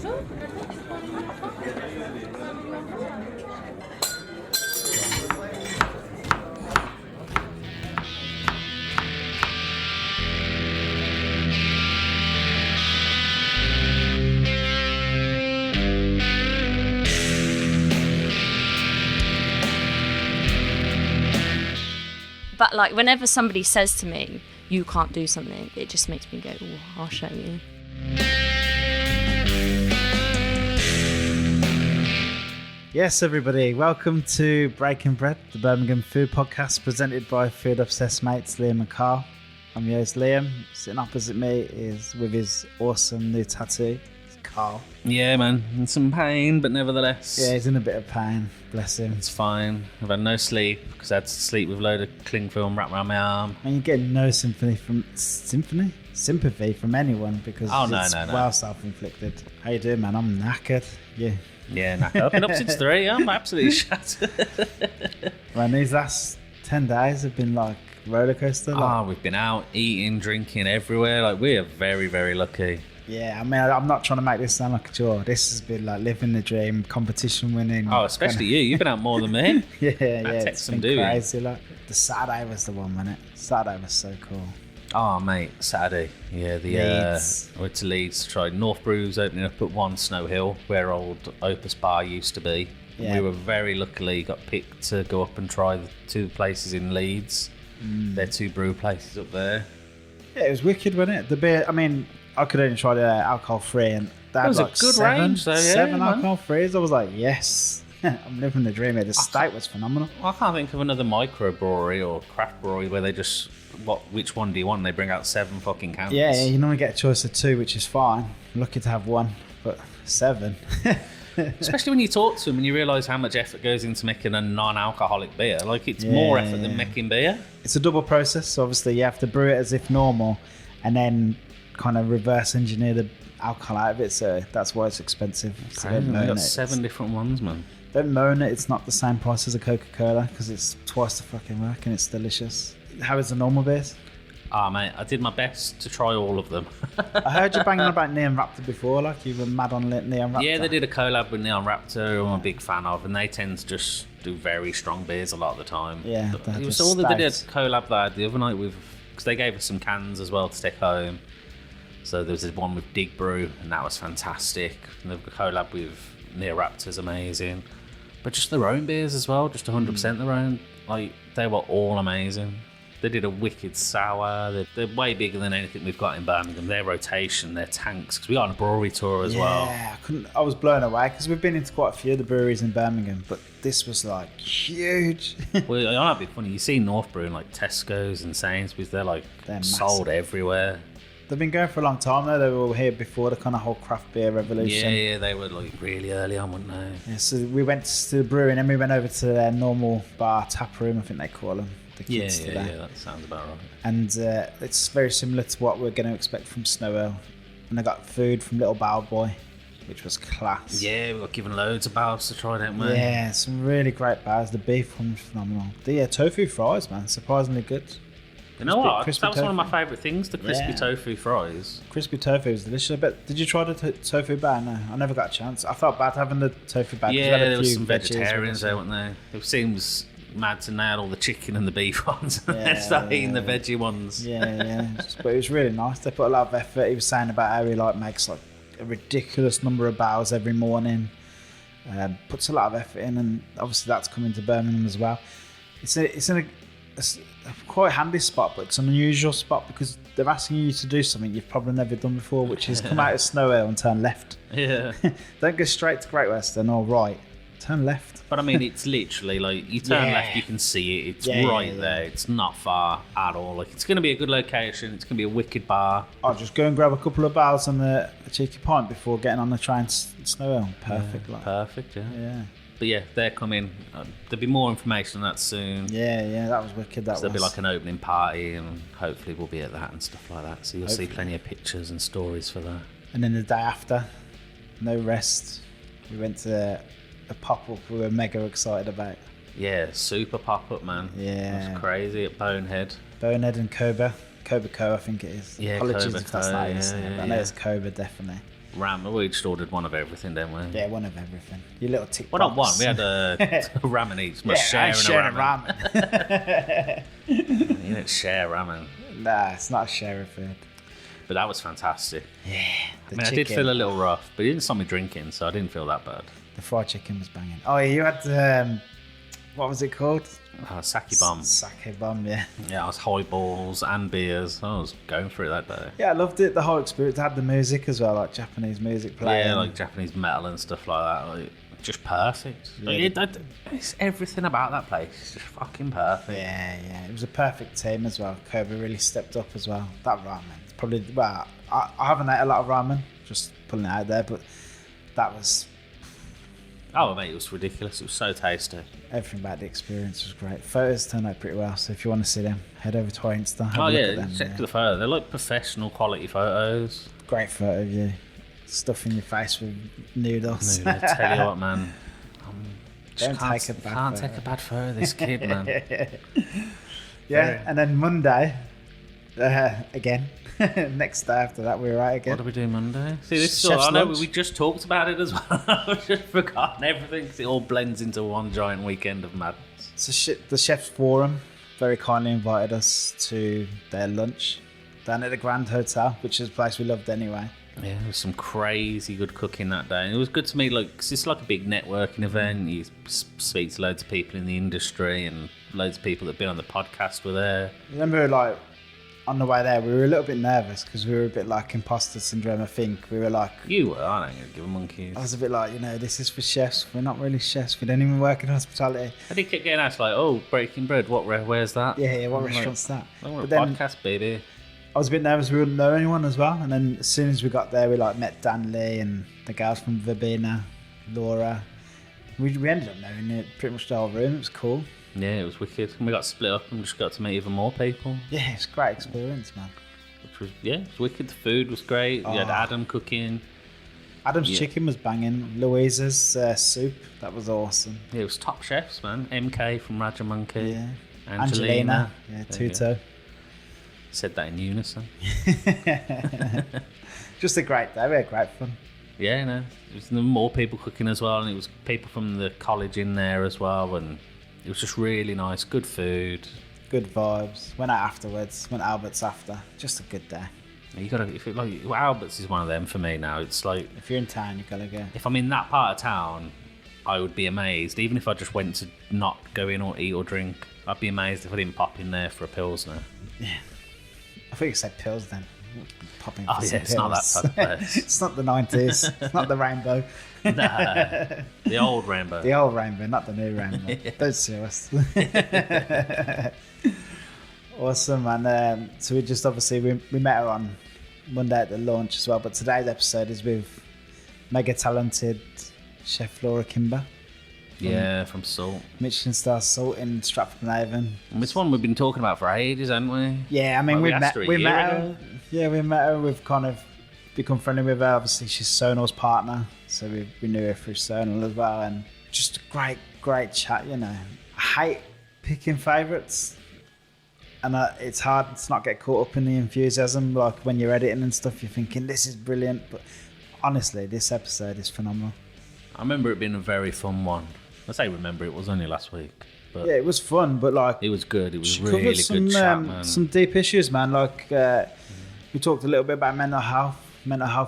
But like whenever somebody says to me, you can't do something, it just makes me go, oh, I'll show you. Yes, everybody, welcome to Breaking Bread, the Birmingham food podcast presented by food obsessed mates Liam and Carl. I'm your host Liam. Sitting opposite me is with his awesome new tattoo, it's Carl. Yeah, man, in some pain, but nevertheless. Yeah, he's in a bit of pain, bless him. It's fine. I've had no sleep because I had to sleep with a load of cling film wrapped around my arm. And you get no sympathy from anyone because it's well self-inflicted. How you doing, man? I'm knackered. Yeah, knackered. I've been up since 3. I'm absolutely shattered. Man, these last 10 days have been like roller coaster. We've been out eating, drinking everywhere. Like, we are very, very lucky. Yeah, I mean, I'm not trying to make this sound like a chore. This has been like living the dream, competition winning. Oh, especially you. You've been out more than me. yeah. It's been crazy. Like the Saturday was the one, wasn't it? Saturday was so cool. Oh, mate, Saturday. Yeah, Leeds. I went to Leeds to try. North Brews opening up at One Snow Hill, where old Opus Bar used to be. Yeah. We were very luckily got picked to go up and try the 2 places in Leeds. They're 2 brew places up there. Yeah, it was wicked, wasn't it? The beer, I mean, I could only try the alcohol-free, and that was like a good range, though, yeah, 7 man. alcohol-frees. I was like, yes, I'm living the dream here. The steak was phenomenal. I can't think of another micro brewery or craft brewery where they just, which one do you want? And they bring out 7 fucking cans. Yeah, you normally get a choice of 2, which is fine. I'm lucky to have 1, but 7. Especially when you talk to them and you realise how much effort goes into making a non-alcoholic beer. Like, it's more effort than making beer. It's a double process. So obviously, you have to brew it as if normal, and then kind of reverse engineer the alcohol out of it. So that's why it's expensive. So We've got 7 different ones, man. Don't moan it. It's not the same price as a Coca-Cola because it's twice the fucking work and it's delicious. How is the normal beers? Mate, I did my best to try all of them. I heard you banging about Neon Raptor before, like you were mad on Neon Raptor. Yeah, they did a collab with Neon Raptor, I'm a big fan of, and they tend to just do very strong beers a lot of the time. Yeah, it was all that they did a collab they had the other night with, because they gave us some cans as well to take home. So there was this one with Dig Brew, and that was fantastic. And the collab with Neon Raptor's amazing. But just their own beers as well, just 100% their own. Like, they were all amazing. They did a wicked sour. They're way bigger than anything we've got in Birmingham. Their rotation, their tanks, because we got on a brewery tour as well. Yeah, I was blown away because we've been into quite a few of the breweries in Birmingham, but this was like huge. Well, it might be funny. You see North Brew in like Tesco's and Sainsbury's, they're sold everywhere. They've been going for a long time though. They were here before the kind of whole craft beer revolution. Yeah, they were like really early on, weren't they? Yeah, so we went to the brewery and then we went over to their normal bar, tap room, I think they call them. Yeah, that sounds about right. And it's very similar to what we're going to expect from Snow Ale. And I got food from Little Bow Boy, which was class. Yeah, we got given loads of bows to try, didn't we? Yeah, some really great bows. The beef one was phenomenal. The tofu fries, man, surprisingly good. You know what? That was one of my favourite things, the crispy tofu fries. Crispy tofu was delicious. But did you try the tofu bar? No, I never got a chance. I felt bad having the tofu bar. Yeah, there was some vegetarians there, weren't there? It seems mad to nail all the chicken and the beef ones and then start eating the veggie ones. Yeah. But it was really nice. They put a lot of effort. He was saying about how he makes like a ridiculous number of bows every morning. Puts a lot of effort in, and obviously that's coming to Birmingham as well. It's in a quite handy spot, but it's an unusual spot because they're asking you to do something you've probably never done before, which is come out of Snow Ale and turn left. Yeah. Don't go straight to Great Western or right. Turn left. But I mean, it's literally like you turn left, you can see it. It's there. It's not far at all. Like, it's going to be a good location. It's going to be a wicked bar. I'll just go and grab a couple of bars and a cheeky pint before getting on the train to Snow Ale. Perfect. Perfect, yeah. But yeah, they're coming. There'll be more information on that soon. Yeah, that was wicked. There'll be like an opening party, and hopefully we'll be at that and stuff like that. So you'll see plenty of pictures and stories for that. And then the day after, no rest. We went to a pop-up we were mega excited about. Yeah, super pop-up, man. Yeah. That's crazy at Bonehead. Bonehead and Cobra Co, I think it is. Yeah, apologies Cobra if that's Co, not it. yeah, I know it's Cobra, definitely. Ramen. We just ordered one of everything, didn't we? Yeah, one of everything. Your little tick Well, not one. box. We had a ramen each. Must Yeah, sharing a ramen. ramen. You don't share ramen. Nah, it's not a share of food. But that was fantastic. Yeah, I did feel a little rough, but he didn't stop me drinking, so I didn't feel that bad. The fried chicken was banging. Oh, you had what was it called? Sake bomb. Sake bomb, yeah. Yeah, I was highballs and beers. I was going through it that day. Yeah, I loved it. The whole experience. It had the music as well, like Japanese music playing. Yeah, like Japanese metal and stuff like that. Like, just perfect. Yeah. Like, it's everything about that place. It's just fucking perfect. Yeah. It was a perfect team as well. Kobe really stepped up as well. That ramen. It's probably, well, I haven't ate a lot of ramen, just pulling it out there, but that was... Oh, mate, it was ridiculous. It was so tasty. Everything about the experience was great. Photos turned out pretty well, so if you want to see them, head over to our Insta. Have a look at them. Check the photo. They're like professional quality photos. Great photo of you. Stuffing your face with noodles. I tell you what, man. Don't take a bad Can't photo. take a bad photo of this kid, man. Yeah, and then Monday, again, next day after that, we were out again. What do we do Monday? See, this is Chef's all, I know lunch. we just talked about it as well. I've just forgotten everything 'cause it all blends into one giant weekend of madness. So the Chef's Forum very kindly invited us to their lunch down at the Grand Hotel, which is a place we loved anyway. Yeah, there was some crazy good cooking that day. And it was good to meet, like, 'cause it's like a big networking event. You speak to loads of people in the industry, and loads of people that have been on the podcast were there. Remember, like, on the way there, we were a little bit nervous because we were a bit like imposter syndrome, I think. We were like... You were, I don't give a monkey. I was a bit like, this is for chefs. We're not really chefs. We don't even work in hospitality. I did keep getting asked, like, oh, Breaking Bread, where's that? Yeah, what I'm restaurant's that? Like, we're a But then podcast, baby. I was a bit nervous. We wouldn't know anyone as well. And then as soon as we got there, we like met Dan Lee and the girls from Verbena, Laura. We ended up knowing it pretty much the whole room. It was cool. Yeah, it was wicked. And we got split up and just got to meet even more people. Yeah, it's a great experience, man. Which was, it was wicked. The food was great. We had Adam cooking. Adam's chicken was banging. Louisa's soup, that was awesome. Yeah, it was top chefs, man. MK from Rajamonkey. Yeah. Angelina. Yeah, There you Tuto. Said that in unison. Just a great day. We had great fun. Yeah, no. There's more people cooking as well, and it was people from the college in there as well, and it was just really nice. Good food. Good vibes. Went out afterwards. Went Albert's after. Just a good day. You gotta, if it, like, Albert's is one of them for me now. It's like, If you're in town, you gotta go. if I'm in that part of town, I would be amazed. Even if I just went to not go in or eat or drink, I'd be amazed if I didn't pop in there for a Pilsner. I think you said pills then. Popping Oh for yeah, some it's not that pills. type of place. It's not the 90s. It's not the rainbow. Nah, the old rainbow. The old rainbow, not the new rainbow. Don't sue us. Awesome, man. So we just obviously we met her on Monday at the launch as well. But today's episode is with mega talented chef Laura Kimber, Yeah, from Salt. Michelin Star Salt in Stratford and Avon. And it's one we've been talking about for ages, haven't we? Yeah, I mean, Like, we we asked met her a we year met ago. her. Yeah, we met her. We've kind of become friendly with her. Obviously, she's Sonal's partner, so we knew her through Sonal as well. And just a great chat, I hate picking favourites. And it's hard to not get caught up in the enthusiasm. Like when you're editing and stuff, you're thinking, this is brilliant. But honestly, this episode is phenomenal. I remember it being a very fun one. I say remember, it was only last week. But Yeah, it was fun, but like... it was good. It was she really covered good chat, man. some deep issues, man. Like, we talked a little bit about mental health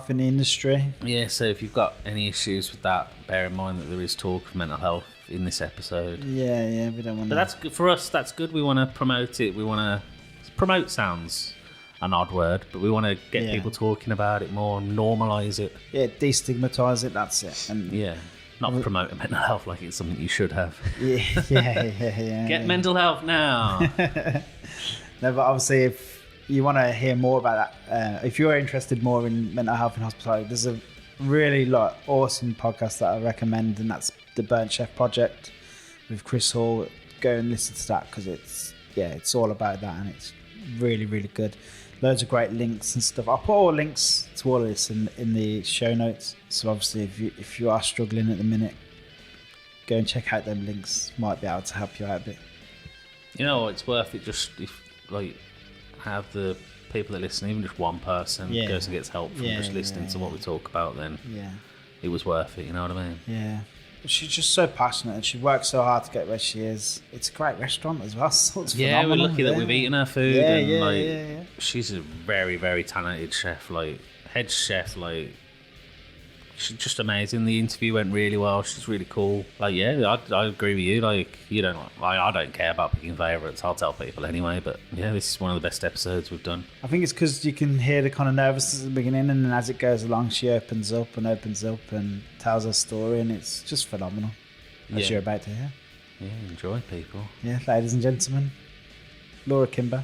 in the industry. Yeah, so if you've got any issues with that, bear in mind that there is talk of mental health in this episode. Yeah, we don't want But to... that's good for us. That's good. We want to promote it. We want to promote. Sounds an odd word, but we want to get Yeah. people talking about it more, normalise it. Yeah, destigmatise it, that's it. And Yeah, not promoting mental health like it's something you should have. yeah. Get mental health now. No, but obviously, if you want to hear more about that, if you're interested more in mental health and hospitality, there's a really awesome podcast that I recommend, and that's the Burnt Chef Project with Chris Hall. Go and listen to that because it's all about that, and it's really, really good. Loads of great links and stuff. I'll put all links to all of this in the show notes. So obviously, if you are struggling at the minute, go and check out them links. Might be able to help you out a bit. You know, it's worth it just if have the people that listen, even just one person goes and gets help from just listening to what we talk about, then it was worth it, you know what I mean? Yeah. She's just so passionate and she works so hard to get where she is. It's a great restaurant as well. So it's we're lucky that we've eaten her food. Yeah. She's a very, very talented chef, head chef, she's just amazing. The interview went really well. She's really cool. I agree with you. I don't care about picking favourites. I'll tell people anyway. But yeah, this is one of the best episodes we've done. I think it's because you can hear the kind of nervousness at the beginning, and then as it goes along, she opens up and tells her story, and it's just phenomenal. As you're about to hear. Yeah, enjoy, people. Yeah, ladies and gentlemen, Laura Kimber.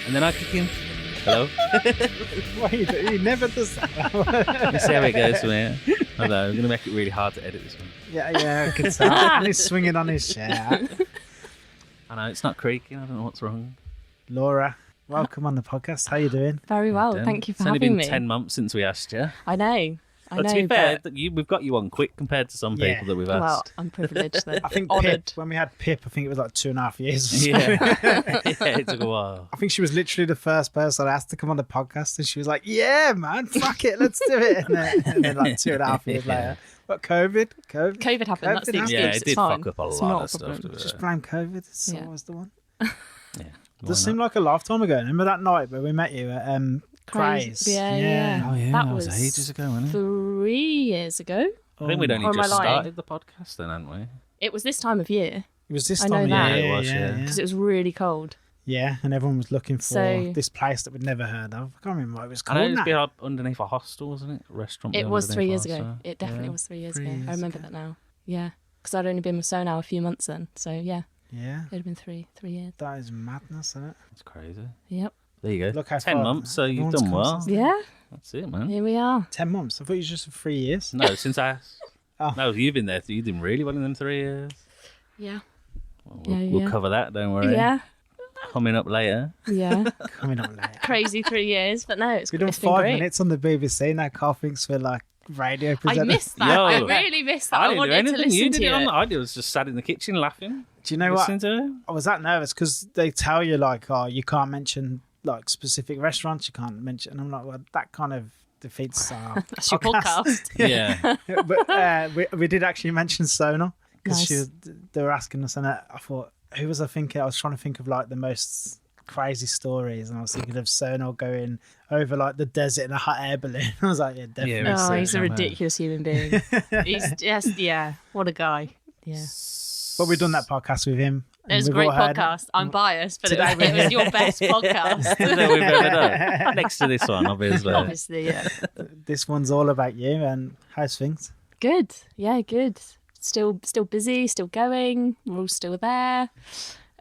And then I kick in. Hello? What are you doing? He never does that. Let's see how it goes from here. Hello, I'm going to make it really hard to edit this one. Yeah, I can tell. He's swinging on his chair. I know, it's not creaking. I don't know what's wrong. Laura, welcome on the podcast. How you doing? Very well. Thank you for having me. It's only been 10 months since we asked you. I know. To be fair, we've got you on quick compared to some people that we've asked. Well, I'm privileged then. I think Pip, when we had Pip, I think it was like 2.5 years or so. Yeah, it took a while. I think she was literally the first person I asked to come on the podcast, and she was like, yeah, man, fuck it, let's do it. And then like 2.5 years later, what, COVID happened, that's the excuse. Yeah, it did fine. fuck up a It's lot not of stuff. Just blame COVID, it's always the one. Yeah. It does seem like a lifetime ago. Remember that night where we met you at Craze? Yeah. Oh, yeah, that was ages ago, wasn't it? 3 years ago. I think we'd only Or am I just lying? started the podcast then, hadn't we? It was this time of year It was this I time. know that. Yeah, it was, yeah. because it was really cold. Yeah, and everyone was looking for So- this place that we'd never heard of. I can't remember what it was I know called it was now. been up underneath a hostel, wasn't it? A restaurant. It was 3 years underneath ago. us, so- It definitely yeah. was 3 years 3 ago. years I remember ago. that now. Yeah, because I'd only been with Sonar a few months then. So yeah, Yeah, it'd have been three years. that is madness, isn't it? It's crazy. Yep. There you go. Look how 10 far months, so you've everyone's done come well. since Yeah, That's it, man. here we are. 10 months. I thought you was just 3 years. No, since I... Oh. No, you've been there. You did really well in them 3 years. Yeah. Well, Yeah, we'll yeah. cover that, don't worry. Yeah. Coming up later. Yeah. Coming on later. Crazy 3 years, but no, We've done it's been 5 great. minutes on the BBC now. Carl thinks we're like radio I presenters. missed that. Yo. I really missed that. I didn't do wanted to anything. listen You did to it on it. the... I was just sat in the kitchen laughing. Do you know what? Listening to it. I was that nervous because they tell you like, oh, you can't mention like specific restaurants. You can't mention. And I'm like, well, that kind of defeats our That's your podcast. Yeah. But we did actually mention Sonar because Nice. they were asking us, and I thought, who was I thinking? I was trying to think of like the most crazy stories, and I was thinking of Sonar going over like the desert in a hot air balloon. I was like, yeah, definitely. Yeah, Oh, he's a Sonar. ridiculous human being. He's just, what a guy. Yeah. But we've done that podcast with him. It was a and great we've all heard- podcast. I'm biased, but Today it was your best podcast. that we've ever done. Next to this one, obviously. Obviously, yeah. This one's all about you, and how's things? Good. Yeah, good. Still busy, still going. We're all still there.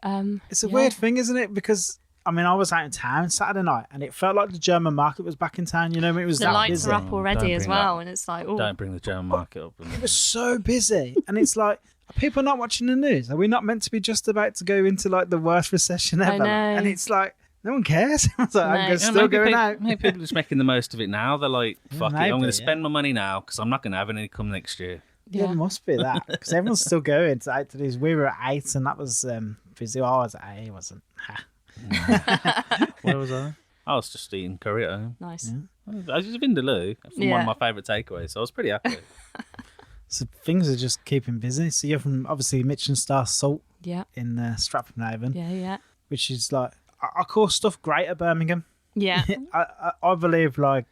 It's a Yeah. weird thing, isn't it? Because I mean, I was out in town Saturday night, and it felt like the German market was back in town. You know, it was The that lights busy. are up already Don't as bring well, that- and it's like, oh, Don't bring the German market up. It was so busy, and it's like, are people not watching the news? Are we not meant to be just about to go into like the worst recession ever? I know. And it's like, no one cares. I was like, I'm No. still maybe going people, out. Maybe people are just making the most of it now. They're like, fuck it, I'm going maybe, to spend my money now because I'm not going to have any come next year. Yeah, yeah. it must be that because everyone's still going out to these. We were at 8, and that was busy. I was at 8, wasn't. Where was I? I was just eating curry at home. Nice. I was just Vindaloo from one Yeah. of my favourite takeaways, so I was pretty happy. So things are just keeping busy. So you're from obviously Michelin Star Salt Yeah, in Stratford, Avon, yeah. which is like I call stuff great at Birmingham. Yeah. I believe like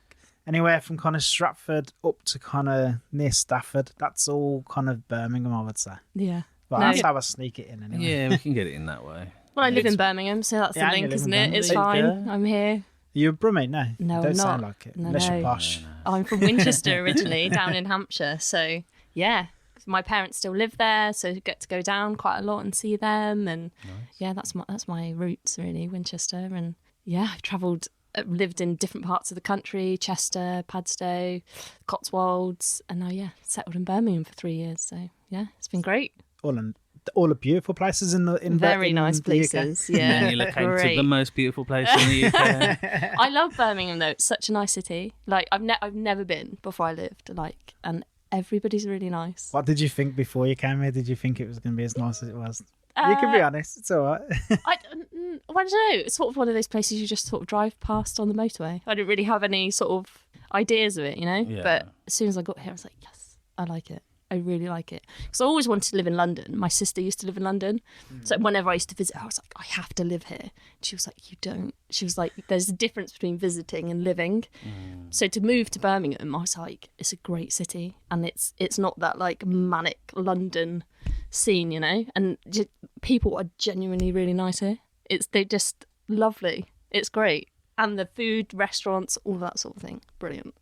anywhere from kind of Stratford up to kind of near Stafford, that's all kind of Birmingham, I would say. Yeah. But No. that's how I sneak it in anyway. Yeah, we can get it in that way. Well, I live in It's- Birmingham, so that's Yeah, the you link, live isn't in it? Birmingham. It's There you fine. go. I'm here. You're a Brummie? No. No, You don't I'm sound not. like it. No, Unless you're no. posh. I'm from Winchester originally, down in Hampshire. So yeah, my parents still live there, so get to go down quite a lot and see them. And yeah, that's my roots really, Winchester. And yeah, I've travelled, lived in different parts of the country: Chester, Padstow, Cotswolds, and now settled in Birmingham for 3 years. So yeah, it's been great. All in all the beautiful places in Very in nice the places. UK. Yeah, Manila came to great. the most beautiful place in the UK. I love Birmingham though. It's such a nice city. Like I've never been before I lived. Like, and everybody's really nice. What did you think before you came here? Did you think it was going to be as nice as it was? You can be honest. It's all right. I don't know. It's sort of one of those places you just sort of drive past on the motorway. I didn't really have any sort of ideas of it, you know. Yeah. But as soon as I got here, I was like, yes, I like it. I really like it. Because I always wanted to live in London. My sister used to live in London. So whenever I used to visit, I was like, I have to live here. She was like, you don't. She was like, there's a difference between visiting and living. So to move to Birmingham, I was like, it's a great city. And it's not that like manic London scene, you know. And people are genuinely really nice here. They're just lovely. It's great. And the food, restaurants, all that sort of thing. Brilliant.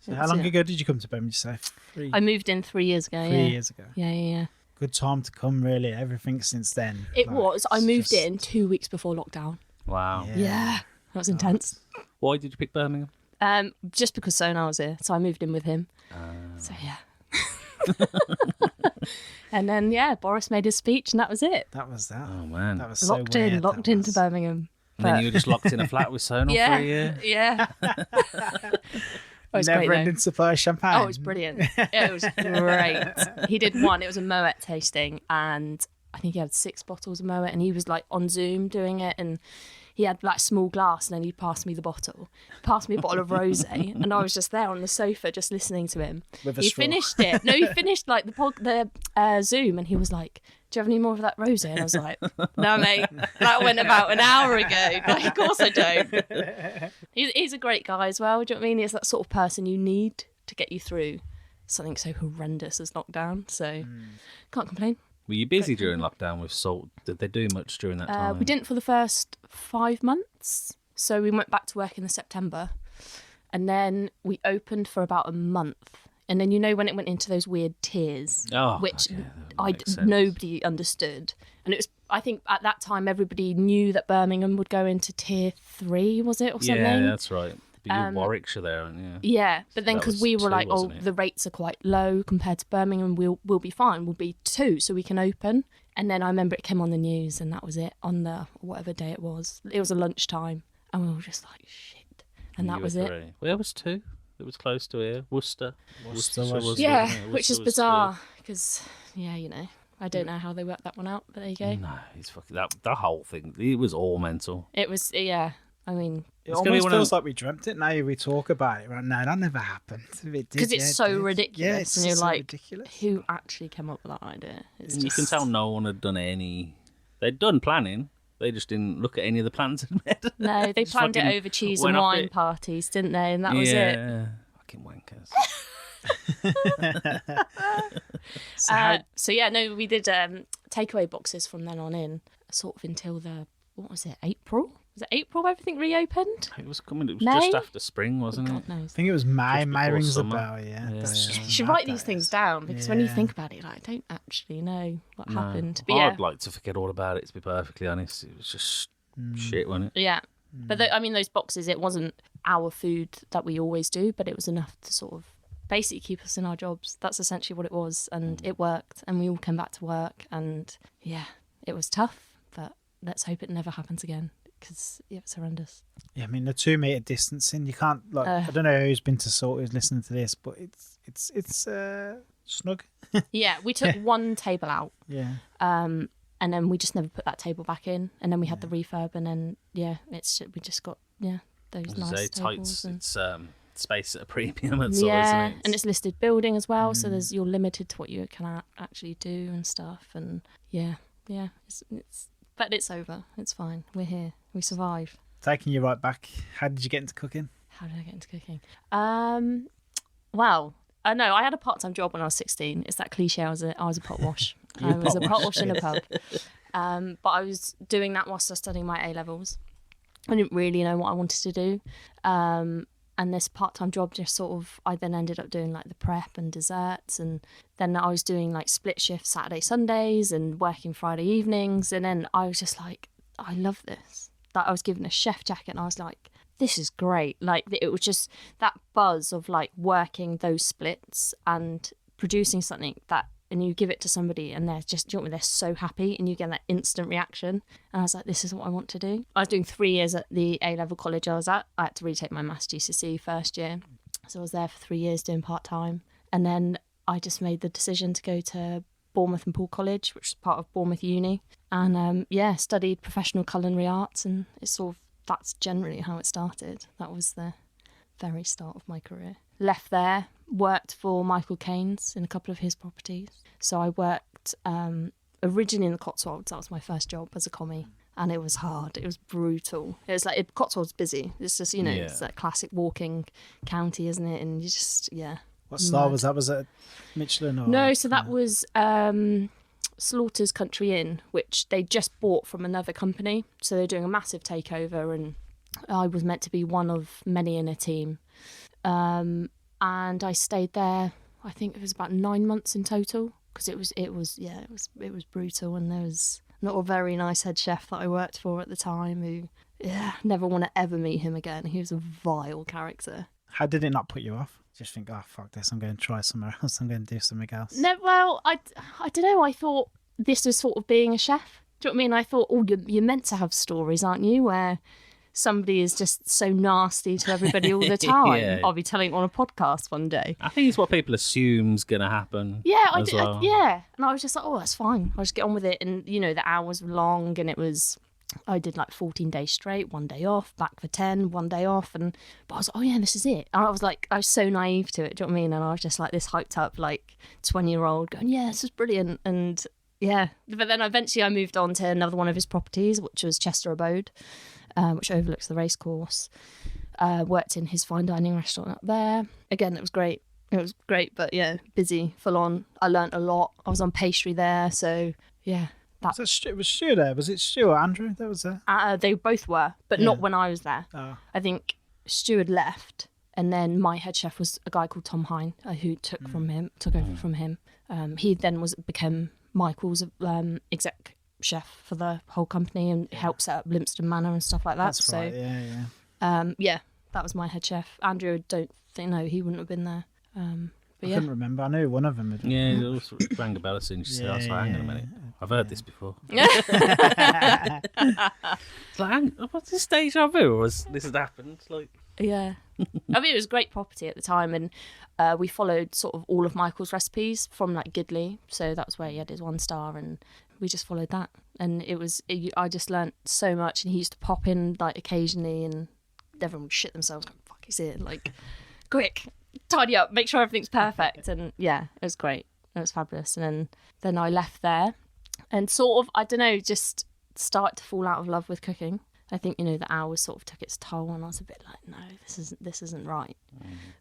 So how long ago did you come to Birmingham? Did you say I moved in 3 years ago. 3 years ago. Yeah. Good time to come, really. Everything since then. It was. I it's moved just- in 2 weeks before lockdown. Wow. Yeah. That was intense. Why did you pick Birmingham? Just because Sonar was here, so I moved in with him. So yeah. And then Boris made his speech, and that was it. That was that. Oh man. That was so Locked weird, into Birmingham. And then you were just locked in a flat with Sonar for a year. Yeah. It was Never great, ending supply of champagne. Oh, it was brilliant. It was great. He did one. It was a Moet tasting, and I think he had 6 bottles of Moet, and he was like on Zoom doing it, and he had like small glass, and then he'd pass me the bottle, passed me a bottle of rosé, and I was just there on the sofa just listening to him. With a He straw. finished it. No, he finished like the Zoom, and he was like, "Do you have any more of that rosé?" And I was like, "No, mate, that went about an hour ago." Like, of course I don't. He's a great guy as well. Do you know what I mean? He's that sort of person you need to get you through something so horrendous as lockdown. So can't complain. Were you busy during lockdown with Salt? Did they do much during that time? We didn't for the first 5 months. So we went back to work in the September, and then we opened for about a month. And then, you know, when it went into those weird tiers, Oh, which okay, that makes sense. nobody understood. And it was, I think at that time, everybody knew that Birmingham would go into tier 3, was it, or something? Yeah, that's right. But you're Warwickshire there, aren't you? Yeah, but then That because was we were 2, like, oh, wasn't it? the rates are quite low compared to Birmingham, we'll be fine. We'll be 2, so we can open. And then I remember it came on the news, and that was it on the whatever day it was. It was a lunchtime, and we were just like, shit. And that You was were it. 3. Well, it was 2. It was close to here. Worcester. Worcester Worcestershire was- was- Yeah, Worcester which is was bizarre because, yeah, you know, I don't know how they worked that one out, but there you go. 3. No, he's fucking that whole thing. It was all mental. It was, yeah. I mean, It It's gonna be almost one of feels them- like we dreamt it. Now we talk about it. Right now, that never happened. because it's so ridiculous, Yeah, it's and you're so like, ridiculous. who actually came up with that idea? It's And you can tell no one had done any. They'd done planning. They just didn't look at any of the plans in made. No, they Just planned it fucking over cheese went and off wine it. parties, didn't they? And that was it. Yeah, fucking wankers. So yeah, no, we did takeaway boxes from then on in, sort of until what was it, April? Was it April everything reopened? It was coming. It was May? just after spring, wasn't God it? knows. I think it was May. Just May before rings a summer. bell. Yeah, Yeah. That's just You should mad, write that these things is. down because when you Yeah. think about it, like, I don't actually know what No. happened. But yeah, I'd like to forget all about it. To be perfectly honest, it was just shit, wasn't it? yeah. But I mean, those boxes, it wasn't our food that we always do, but it was enough to sort of basically keep us in our jobs. That's essentially what it was, and it worked. And we all came back to work, and yeah, it was tough, but let's hope it never happens again because it's horrendous. Yeah, I mean the 2 meter distancing. You can't like. I don't know who's been to Salt who's listening to this, but it's snug. Yeah, we took one table out. Yeah. And then we just never put that table back in. And then we had the refurb, and then we just got those As I nice say, tables. And, it's space at a premium and so, yeah, isn't it? and it's listed building as well, so you're limited to what you can actually do and stuff. And yeah, but it's over. It's fine. We're here. We survived. Taking you right back. How did you get into cooking? How did I get into cooking? Well, no, I had a part-time job when I was 16. It's that cliche. I was a pot wash. I was a pot wash in a pub. But I was doing that whilst I was studying my A-levels. I didn't really know what I wanted to do. And this part-time job just sort of, I then ended up doing like the prep and desserts. And then I was doing like split shift Saturday, Sundays and working Friday evenings. And then I was just like, I love this. Like I was given a chef jacket and I was like, this is great. Like it was just that buzz of like working those splits and producing something that and you give it to somebody and they're just, do you know what I mean, they're so happy and you get that instant reaction. And I was like, this is what I want to do. I was doing 3 years at the A-level college I was at. I had to retake my maths GCSE first year. So I was there for 3 years doing part-time. And then I just made the decision to go to Bournemouth and Poole College, which is part of Bournemouth Uni. And studied professional culinary arts, and it's sort of, that's generally how it started. That was the very start of my career. Left there, worked for Michael Caines in a couple of his properties. So I worked originally in the Cotswolds. That was my first job as a commie. And it was hard. It was brutal. It was like, Cotswolds busy. It's just, it's that classic walking county, isn't it? And you just, What star was that? Was it Michelin? Or? No, so that was Slaughter's Country Inn, which they just bought from another company. So they're doing a massive takeover, and I was meant to be one of many in a team. And I stayed there, I think it was about 9 months in total, because it was brutal, and there was not a very nice head chef that I worked for at the time who, never want to ever meet him again. He was a vile character. How did it not put you off? Just think, oh, fuck this, I'm going to try somewhere else, I'm going to do something else. No, well, I don't know, I thought this was sort of being a chef. Do you know what I mean? I thought, you're meant to have stories, aren't you, where somebody is just so nasty to everybody all the time. Yeah. I'll be telling it on a podcast one day. I think it's what people assume's going to happen. Yeah, I as did. well. And I was just like, that's fine. I'll just get on with it. And, the hours were long, and I did like 14 days straight, 1 day off, back for 10, 1 day off. But I was like, this is it. And I was so naive to it. Do you know what I mean? And I was just like this hyped up, like 20-year-old going, this is brilliant. And yeah. But then eventually I moved on to another one of his properties, which was Chester Abode, which overlooks the racecourse. Worked in his fine dining restaurant up there. Again, it was great. It was great, but busy, full on. I learnt a lot. I was on pastry there. So yeah. Was Stu there? Was it Stu or Andrew that was there? They both were, but not when I was there. Oh. I think Stu had left, and then my head chef was a guy called Tom Hine, who took over from him. He then became Michael's exec chef for the whole company and helped set up Limpston Manor and stuff like that. That's right. Yeah. That was my head chef. Andrew, he wouldn't have been there. I couldn't remember. I knew one of them. Yeah, it also rang a bell as soon as you said, hang on a minute. I've heard this before. It's like, what's this deja vu? Or this has happened? Yeah. I mean, it was a great property at the time, and we followed sort of all of Michael's recipes from like Gidley. So that was where he had his 1 star, and we just followed that. And I just learnt so much, and he used to pop in like occasionally, and everyone would shit themselves. Fuck, is it? Like, quick, tidy up, make sure everything's perfect. And yeah, it was great. It was fabulous. And then I left there and sort of, I don't know, just started to fall out of love with cooking. I think, the hours sort of took its toll, and I was a bit like, no, this isn't right.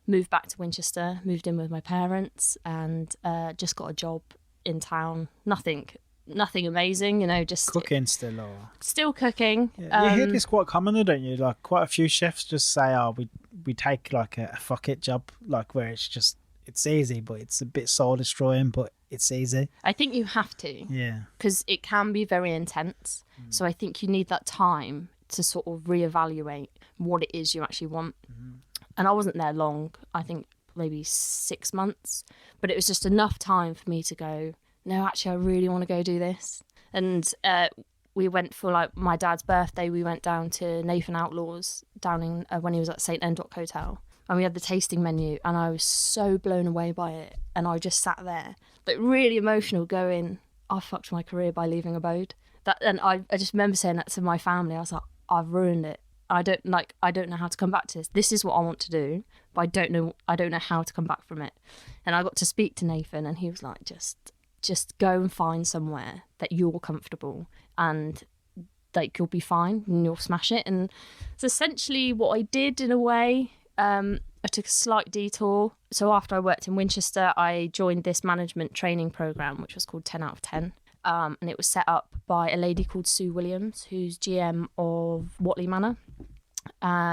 Moved back to Winchester, moved in with my parents, and just got a job in town. Nothing amazing, just cooking still, or still cooking. Yeah. You hear this quite commonly, don't you? Like quite a few chefs just say, we take like a fuck it job, like where it's easy, but it's a bit soul destroying, but it's easy. I think you have to. Yeah. Because it can be very intense. So I think you need that time to sort of reevaluate what it is you actually want. And I wasn't there long. I think maybe 6 months, but it was just enough time for me to go, no, actually, I really want to go do this. And we went for like my dad's birthday. We went down to Nathan Outlaw's down in when he was at St. Endrock Hotel. And we had the tasting menu, and I was so blown away by it. And I just sat there, but really emotional, going, I fucked my career by leaving Abode. And I just remember saying that to my family. I was like, I've ruined it. I don't know how to come back to this. This is what I want to do, but I don't know how to come back from it. And I got to speak to Nathan, and he was like, just go and find somewhere that you're comfortable, and like you'll be fine and you'll smash it. And it's essentially what I did in a way. I took a slight detour. So after I worked in Winchester, I joined this management training program, which was called 10 out of 10. And it was set up by a lady called Sue Williams, who's GM of Whatley Manor.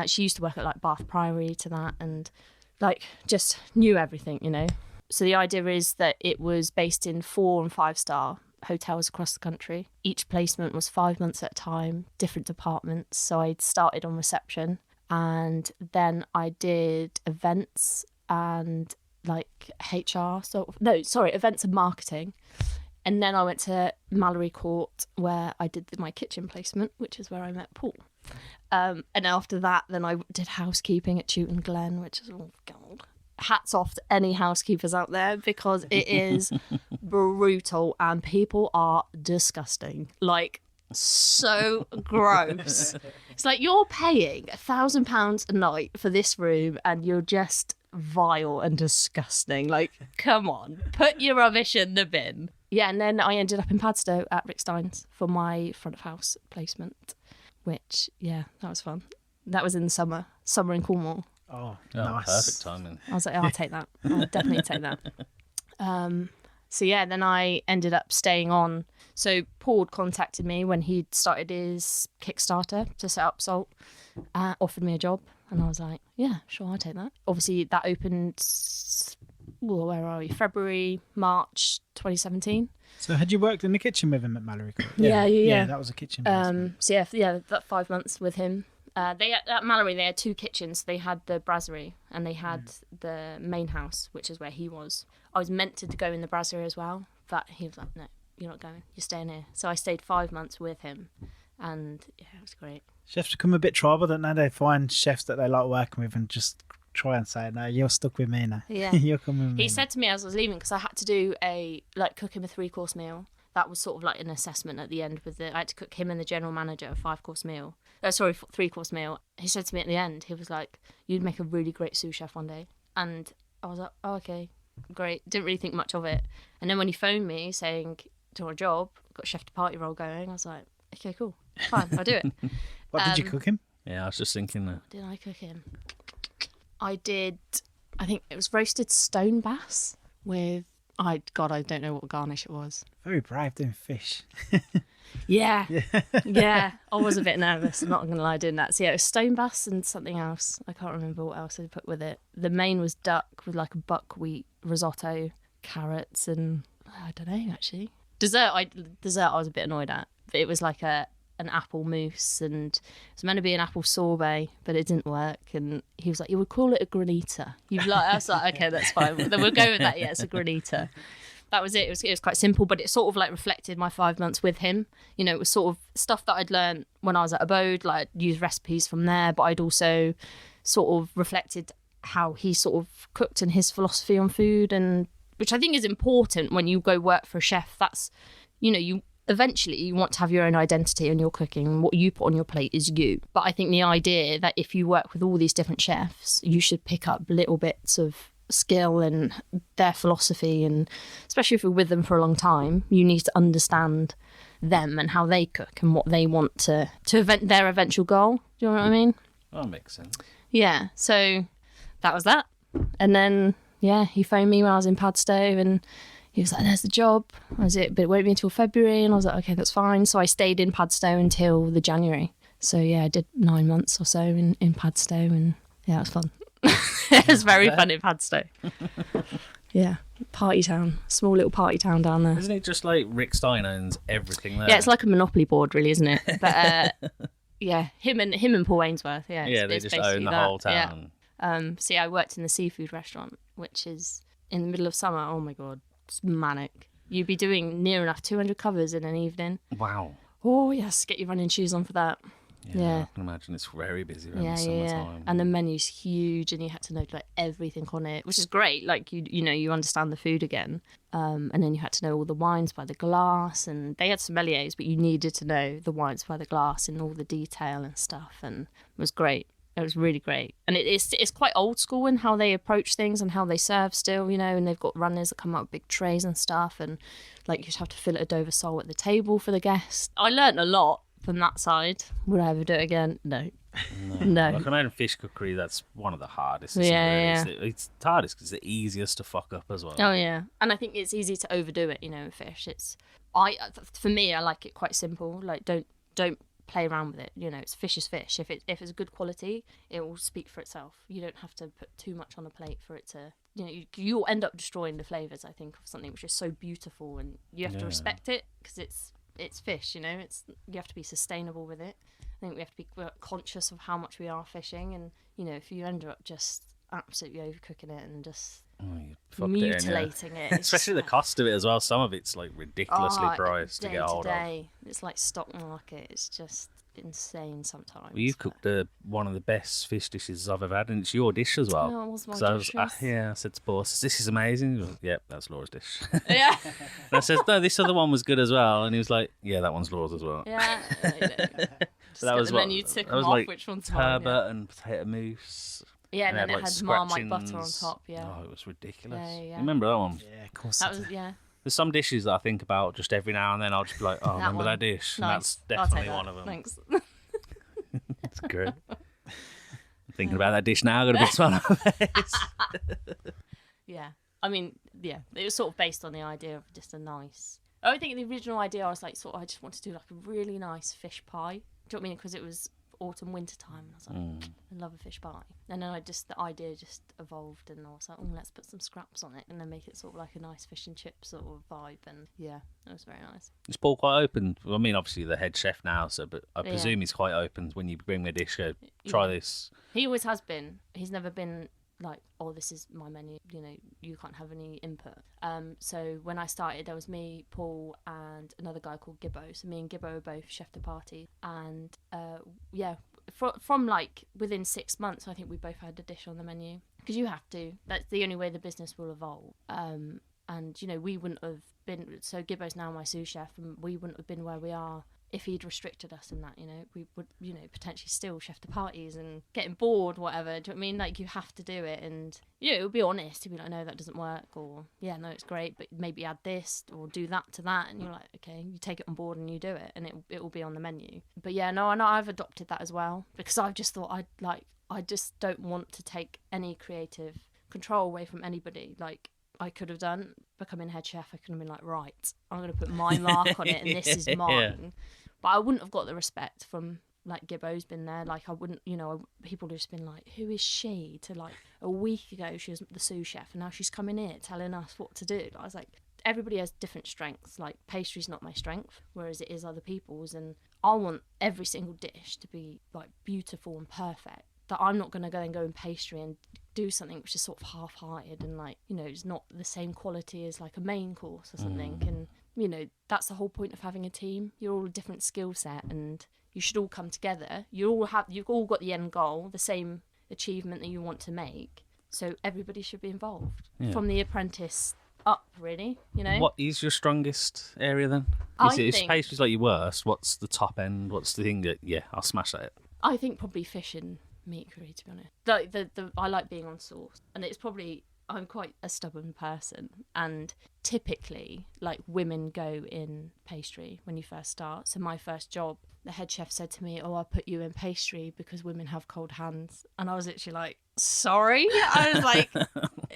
She used to work at like Bath Priory to that, and like just knew everything, So the idea is that it was based in 4 and 5 star hotels across the country. Each placement was 5 months at a time, different departments. So I'd started on reception, and then I did events and like HR, events and marketing. And then I went to Mallory Court where I did my kitchen placement, which is where I met Paul. And after that, then I did housekeeping at Chewton Glen, which is, oh God, hats off to any housekeepers out there because it is brutal and people are disgusting. Like, so gross. It's like you're paying £1,000 a night for this room and you're just vile and disgusting. Like, come on, put your rubbish in the bin. Yeah, and then I ended up in Padstow at Rick Stein's for my front of house placement, which, yeah, that was fun. That was in the summer in Cornwall. Oh, nice. Perfect timing. I was like, I'll take that. I'll definitely take that. So yeah, then I ended up staying on. So Paul contacted me when he'd started his Kickstarter to set up Salt, offered me a job, and I was like, yeah, sure, I'll take that. Obviously, that opened, well, where are we? February, March 2017. So had you worked in the kitchen with him at Mallory Court? Yeah. That was a kitchen. So that 5 months with him. They at Mallory, they had two kitchens. They had the brasserie and they had the main house, which is where he was. I was meant to go in the brasserie as well, but he was like, no, you're not going. You're staying here. So I stayed 5 months with him, and yeah, it was great. Chefs become a bit tribal, don't they? They find chefs that they like working with and just try and say, no, you're stuck with me now. Yeah. You're coming with me. He said to me as I was leaving, because I had to do cook him a 3-course meal. That was sort of like an assessment at the end. I had to cook him and the general manager a 5-course meal. 3-course meal. He said to me at the end, he was like, you'd make a really great sous chef one day. And I was like, oh, okay, great. Didn't really think much of it. And then when he phoned me saying, do you want a job? Got a chef de partie role going. I was like, okay, cool. Fine, I'll do it. What did you cook him? Yeah, I was just thinking that. What did I cook him? I think it was roasted stone bass with, I don't know what garnish it was. Very brave doing fish. Yeah. I was a bit nervous, I'm not going to lie, doing that. So yeah, it was stone bass and something else. I can't remember what else I put with it. The main was duck with like a buckwheat risotto, carrots, and I don't know, actually. Dessert I was a bit annoyed at. But it was like an apple mousse, and it was meant to be an apple sorbet, but it didn't work. And he was like, you would call it a granita. I was like, okay, that's fine. Then we'll go with that. Yeah, it's a granita. That was it. It was quite simple, but it sort of like reflected my 5 months with him. You know, it was sort of stuff that I'd learned when I was at Abode, like I'd used recipes from there, but I'd also sort of reflected how he sort of cooked and his philosophy on food, and which I think is important when you go work for a chef. That's, you know, you want to have your own identity in your cooking, and what you put on your plate is you. But I think the idea that if you work with all these different chefs, you should pick up little bits of skill and their philosophy, and especially if you're with them for a long time, you need to understand them and how they cook and what they want to event their eventual goal. Do you know what I mean? That makes sense. Yeah, so that was that. And then he phoned me when I was in Padstow, and he was like, there's the job. But it won't be until February. And I was like, okay, that's fine. So I stayed in Padstow until the January. So I did 9 months or so in Padstow, and it was fun. It was very fun in Padstow. Yeah, party town, small little party town down there. Isn't it just like Rick Stein owns everything there? Yeah, it's like a monopoly board, really, isn't it? But yeah, him and Paul Ainsworth. Yeah, they just own the whole town. Yeah. So I worked in the seafood restaurant, which is in the middle of summer. Oh my god, it's manic. You'd be doing near enough 200 covers in an evening. Wow. Oh yes, get your running shoes on for that. Yeah. I can imagine it's very busy around the summertime. And the menu's huge, and you had to know like everything on it, which is great. Like you understand the food again. And then you had to know all the wines by the glass, and they had sommeliers, but you needed to know the wines by the glass and all the detail and stuff. And it was great. It was really great. And it's quite old school in how they approach things and how they serve still, and they've got runners that come up with big trays and stuff, and like you just have to fill it a Dover sole at the table for the guests. I learnt a lot from that side. Would I ever do it again? No. I can imagine fish cookery, that's one of the hardest. It's the hardest because it's the easiest to fuck up as well. Oh yeah, and I think it's easy to overdo it. With fish, for me, I like it quite simple. Like don't play around with it. It's fish is fish. If it's good quality, it will speak for itself. You don't have to put too much on a plate for it to. You'll end up destroying the flavors, I think, of something which is so beautiful, and you have to respect it because it's fish. You have to be sustainable with it. I think we have to be conscious of how much we are fishing, and if you end up just absolutely overcooking it and just You fucked mutilating it. It's especially the just cost of it as well. Some of it's like ridiculously like, priced to get hold of. day. It's like stock market. It's just insane sometimes. Well, you've but- cooked one of the best fish dishes I've ever had, and it's your dish as well. Oh, it was my 'Cause dish, I said to Paul, "This is amazing." He was like, "Yep, that's Laura's dish." Yeah. And I said, "No, this other one was good as well." And he was like, "Yeah, that one's Laura's as well." Yeah. Just So that get was the menu, tick that them was off, like which one's mine. turbot and potato mousse. Yeah, and then it it had Marmite butter on top. Yeah. Oh, it was ridiculous. Yeah, yeah. You remember that one? Yeah, of course. That was There's some dishes that I think about just every now and then. I'll just be like, "Oh, remember one. that dish?" And Nice. that's I'll take definitely that. one of them. Thanks. It's great. I'm thinking about that dish now. I've got a big smile on my face. Yeah. I mean, yeah, it was sort of based on the idea of just a nice. I think the original idea I was like, I just wanted to do like a really nice fish pie. Do you know what I mean? Because it was autumn, winter time, and I was like, I love a fish pie. And then the idea just evolved, and I was like, let's put some scraps on it, and then make it sort of like a nice fish and chip sort of vibe. And yeah, it was very nice. Is Paul quite open? Well, I mean, obviously the head chef now, but I presume he's quite open when you bring me a dish. Go try this. He always has been. He's never been like, oh, this is my menu, you can't have any input. So when I started, there was me, Paul, and another guy called Gibbo. So me and Gibbo were both chef de partie, and from like within 6 months, I think we both had a dish on the menu, because you have to. That's the only way the business will evolve. And we wouldn't have been. So Gibbo's now my sous chef, and we wouldn't have been where we are if he'd restricted us in that. We would potentially still chef de parties and getting bored, whatever. Do you know what I mean? Like, you have to do it, and it would be honest. You'd be like, no, that doesn't work, or yeah, no, it's great, but maybe add this or do that to that, and you're like, okay, you take it on board and you do it, and it will be on the menu. But yeah, no, I know I've adopted that as well, because I've just thought I just don't want to take any creative control away from anybody. Like, I could have done becoming head chef. I could have been like, right, I'm going to put my mark on it, and this is mine. But I wouldn't have got the respect from, like, Gibbo's been there. Like, I wouldn't, people have just been like, who is she? To, like, a week ago, she was the sous chef, and now she's coming here telling us what to do. I was like, everybody has different strengths. Like, pastry's not my strength, whereas it is other people's. And I want every single dish to be, like, beautiful and perfect. That I'm not going to go in pastry and do something which is sort of half-hearted and, like, it's not the same quality as, like, a main course or something. And that's the whole point of having a team. You're all a different skill set, and you should all come together. You've all got the end goal, the same achievement that you want to make. So everybody should be involved, from the apprentice up, really. What is your strongest area then? If pastry's like your worst, what's the top end? What's the thing that I'll smash at it? I think probably fish and meat curry, to be honest. Like I like being on sauce, and it's probably. I'm quite a stubborn person, and typically, like, women go in pastry when you first start. So my first job, the head chef said to me, I'll put you in pastry because women have cold hands. And I was literally like, sorry? I was like,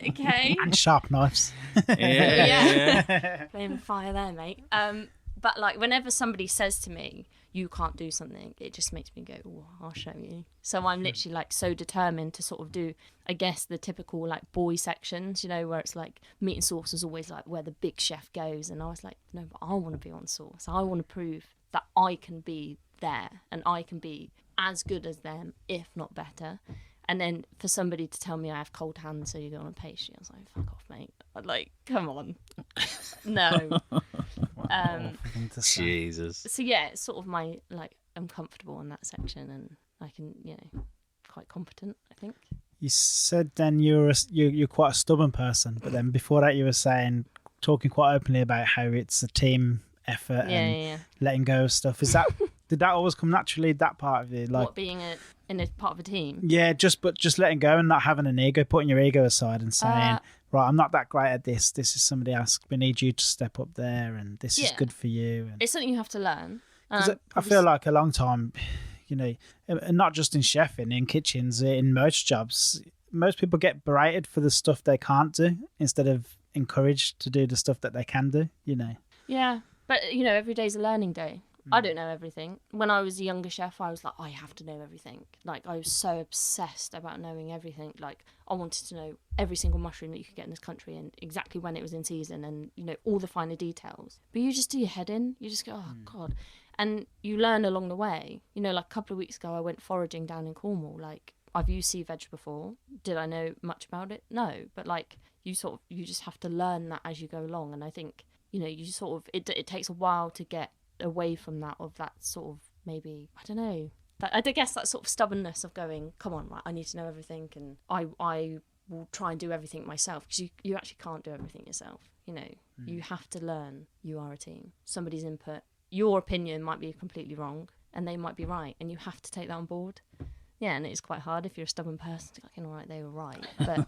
okay. And sharp knives. Yeah. Playing fire there, mate. But, like, whenever somebody says to me, you can't do something, it just makes me go, oh, I'll show you. So I'm literally, like, so determined to sort of do, I guess, the typical, like, boy sections, where it's like meat and sauce is always like where the big chef goes. And I was like, no, but I want to be on sauce. I want to prove that I can be there and I can be as good as them, if not better. And then for somebody to tell me I have cold hands, so you go on a pastry, I was like, fuck off, mate. I'm like, come on. No. Jesus. So yeah, it's sort of my, like, I'm comfortable in that section, and I can, quite competent, I think. You said then you're quite a stubborn person, but then before that you were talking quite openly about how it's a team effort and letting go of stuff. Is that did that always come naturally? That part of it, like, what, being in a part of a team? Yeah, just letting go and not having an ego, putting your ego aside and saying, right, I'm not that great at this. This is somebody else. We need you to step up there, and this is good for you. And it's something you have to learn. I feel like a long time, and not just in chefing, in kitchens, in most jobs, most people get berated for the stuff they can't do instead of encouraged to do the stuff that they can do. Yeah, but every day's a learning day. I don't know everything. When I was a younger chef, I was like, I have to know everything. Like, I was so obsessed about knowing everything. Like, I wanted to know every single mushroom that you could get in this country and exactly when it was in season and, all the finer details. But you just do your head in. You just go, oh, God. And you learn along the way. Like, a couple of weeks ago, I went foraging down in Cornwall. Like, I've used sea veg before. Did I know much about it? No. But, like, you just have to learn that as you go along. And I think, you know, you sort of, it takes a while to get away from that, of that sort of, maybe, I don't know, I guess that sort of stubbornness of going, come on, right, I need to know everything, and I will try and do everything myself, because you actually can't do everything yourself. You know, you have to learn. You are a team. Somebody's input, your opinion might be completely wrong, and they might be right, and you have to take that on board. Yeah, and it's quite hard if you're a stubborn person to be like, you know, right, they were right. But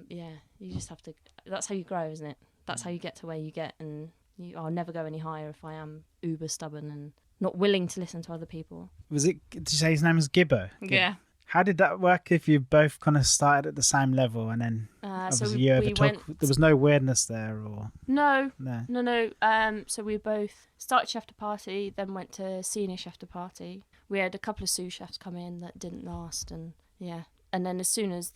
yeah, you just have to. That's how you grow, isn't it? That's how you get to where you get, and I'll never go any higher if I am uber stubborn and not willing to listen to other people. Did you say his name was Gibbo? Yeah. How did that work if you both kind of started at the same level, and then obviously you overtook? There was no weirdness there, or no. So we both started chef de partie, then went to senior chef de partie. We had a couple of sous chefs come in that didn't last, and then as soon as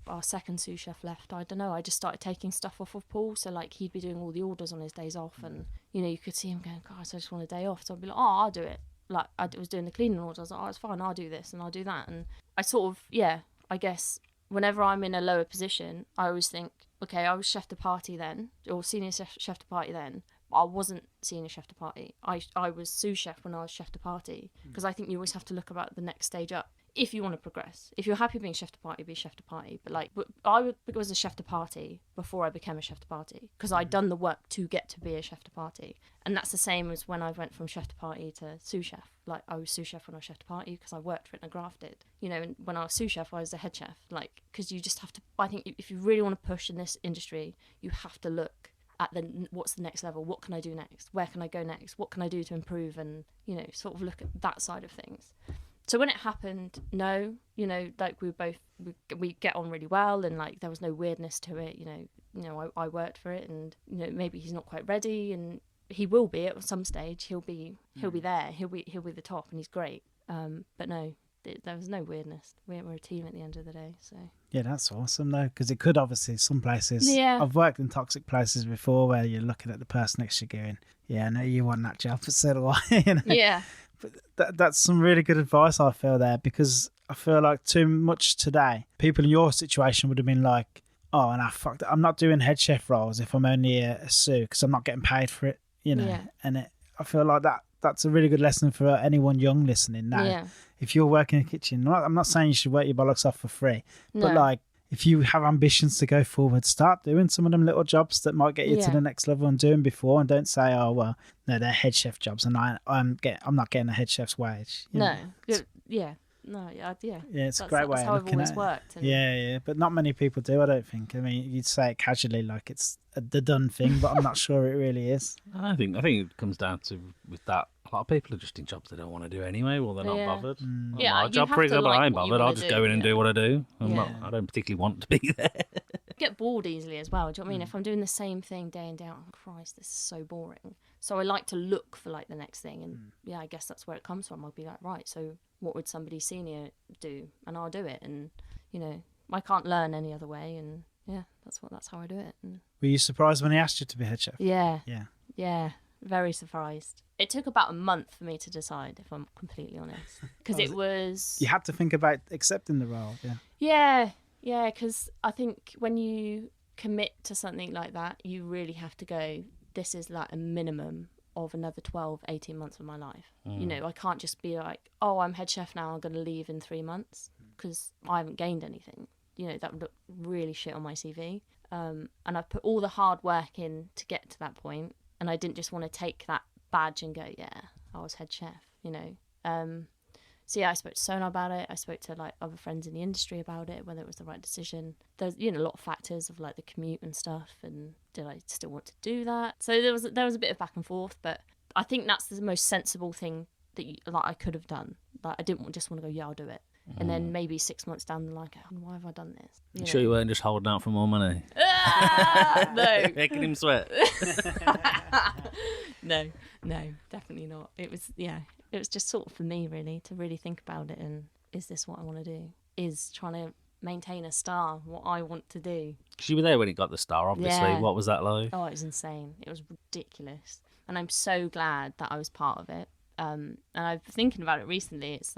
our second sous chef left, I don't know, I just started taking stuff off of Paul. So like, he'd be doing all the orders on his days off, and you know, you could see him going, guys, I just want a day off. So I'd be like, oh, I'll do it. Like, I was doing the cleaning orders, I was like, oh, it's fine, I'll do this and I'll do that. And I sort of, I guess whenever I'm in a lower position, I always think, okay, I was chef de partie then, or senior chef de partie then, but I wasn't senior chef de partie. I was sous chef when I was chef de partie, because I think you always have to look about the next stage up if you want to progress. If you're happy being chef de partie, be chef de partie. But like, I was a chef de partie before I became a chef de partie, because I'd done the work to get to be a chef de partie. And that's the same as when I went from chef de partie to sous chef. Like, I was sous chef when I was chef de partie because I worked for it and I grafted. You know, and when I was sous chef, I was a head chef. Like, because you just have to, I think if you really want to push in this industry, you have to look at what's the next level, what can I do next, where can I go next, what can I do to improve, and, you know, sort of look at that side of things. So when it happened, no, you know, like we get on really well, and like there was no weirdness to it. You know, I worked for it, and you know, maybe he's not quite ready, and he will be at some stage. He'll be there. He'll be the top, and he's great. But no, there was no weirdness. We're a team at the end of the day. So yeah, that's awesome though, because it could obviously, some places. Yeah. I've worked in toxic places before where you're looking at the person next to you going, yeah, I know you want that job, but so do I. You know? Yeah. But that's some really good advice, I feel, there, because I feel like too much today, people in your situation would have been like, oh, and I'm not doing head chef roles if I'm only a sous, because I'm not getting paid for it, you know. Yeah. And I feel like that's a really good lesson for anyone young listening now. Yeah. If you're working in a kitchen, I'm not saying you should work your bollocks off for free, but like, if you have ambitions to go forward, start doing some of them little jobs that might get you to the next level and do them before, and don't say, oh, well, no, they're head chef jobs and I'm not getting a head chef's wage. No. Yeah. No, yeah. Yeah, it's a great way of looking at it. That's how I've always worked. And yeah. But not many people do, I don't think. I mean, you'd say it casually like it's the done thing, but I'm not sure it really is. I think it comes down to, with that, a lot of people are just in jobs they don't want to do anyway, or they're not bothered. My job, for example, I ain't bothered. I'll just go in and do what I do. I don't particularly want to be there. Get bored easily as well. Do you know what I mean? If I'm doing the same thing day in day out, oh, Christ, this is so boring. So I like to look for like the next thing, and I guess that's where it comes from. I'll be like, right, so what would somebody senior do? And I'll do it, and you know, I can't learn any other way, and that's how I do it. And were you surprised when he asked you to be head chef? Yeah, very surprised. It took about a month for me to decide, if I'm completely honest, because it was. You had to think about accepting the role, Yeah, because I think when you commit to something like that, you really have to go, this is like a minimum of another 12, 18 months of my life. You know, I can't just be like, oh, I'm head chef now, I'm going to leave in 3 months, because I haven't gained anything. You know, that would look really shit on my CV. And I've put all the hard work in to get to that point, and I didn't just want to take that badge and go, yeah, I was head chef, you know. So yeah, I spoke to Sona about it. I spoke to like other friends in the industry about it, whether it was the right decision. There's, you know, a lot of factors of like the commute and stuff, and did I still want to do that? So there was a bit of back and forth, but I think that's the most sensible thing that I could have done. Like, I didn't just want to go, yeah, I'll do it. And then maybe 6 months down the line, why have I done this? You sure you weren't just holding out for more money? No. Making him sweat. No, definitely not. It was just sort of for me, really, to really think about it, and is this what I want to do? Is trying to maintain a star what I want to do? Because you were there when it got the star, obviously. Yeah. What was that like? Oh, it was insane. It was ridiculous. And I'm so glad that I was part of it. And I've been thinking about it recently. It's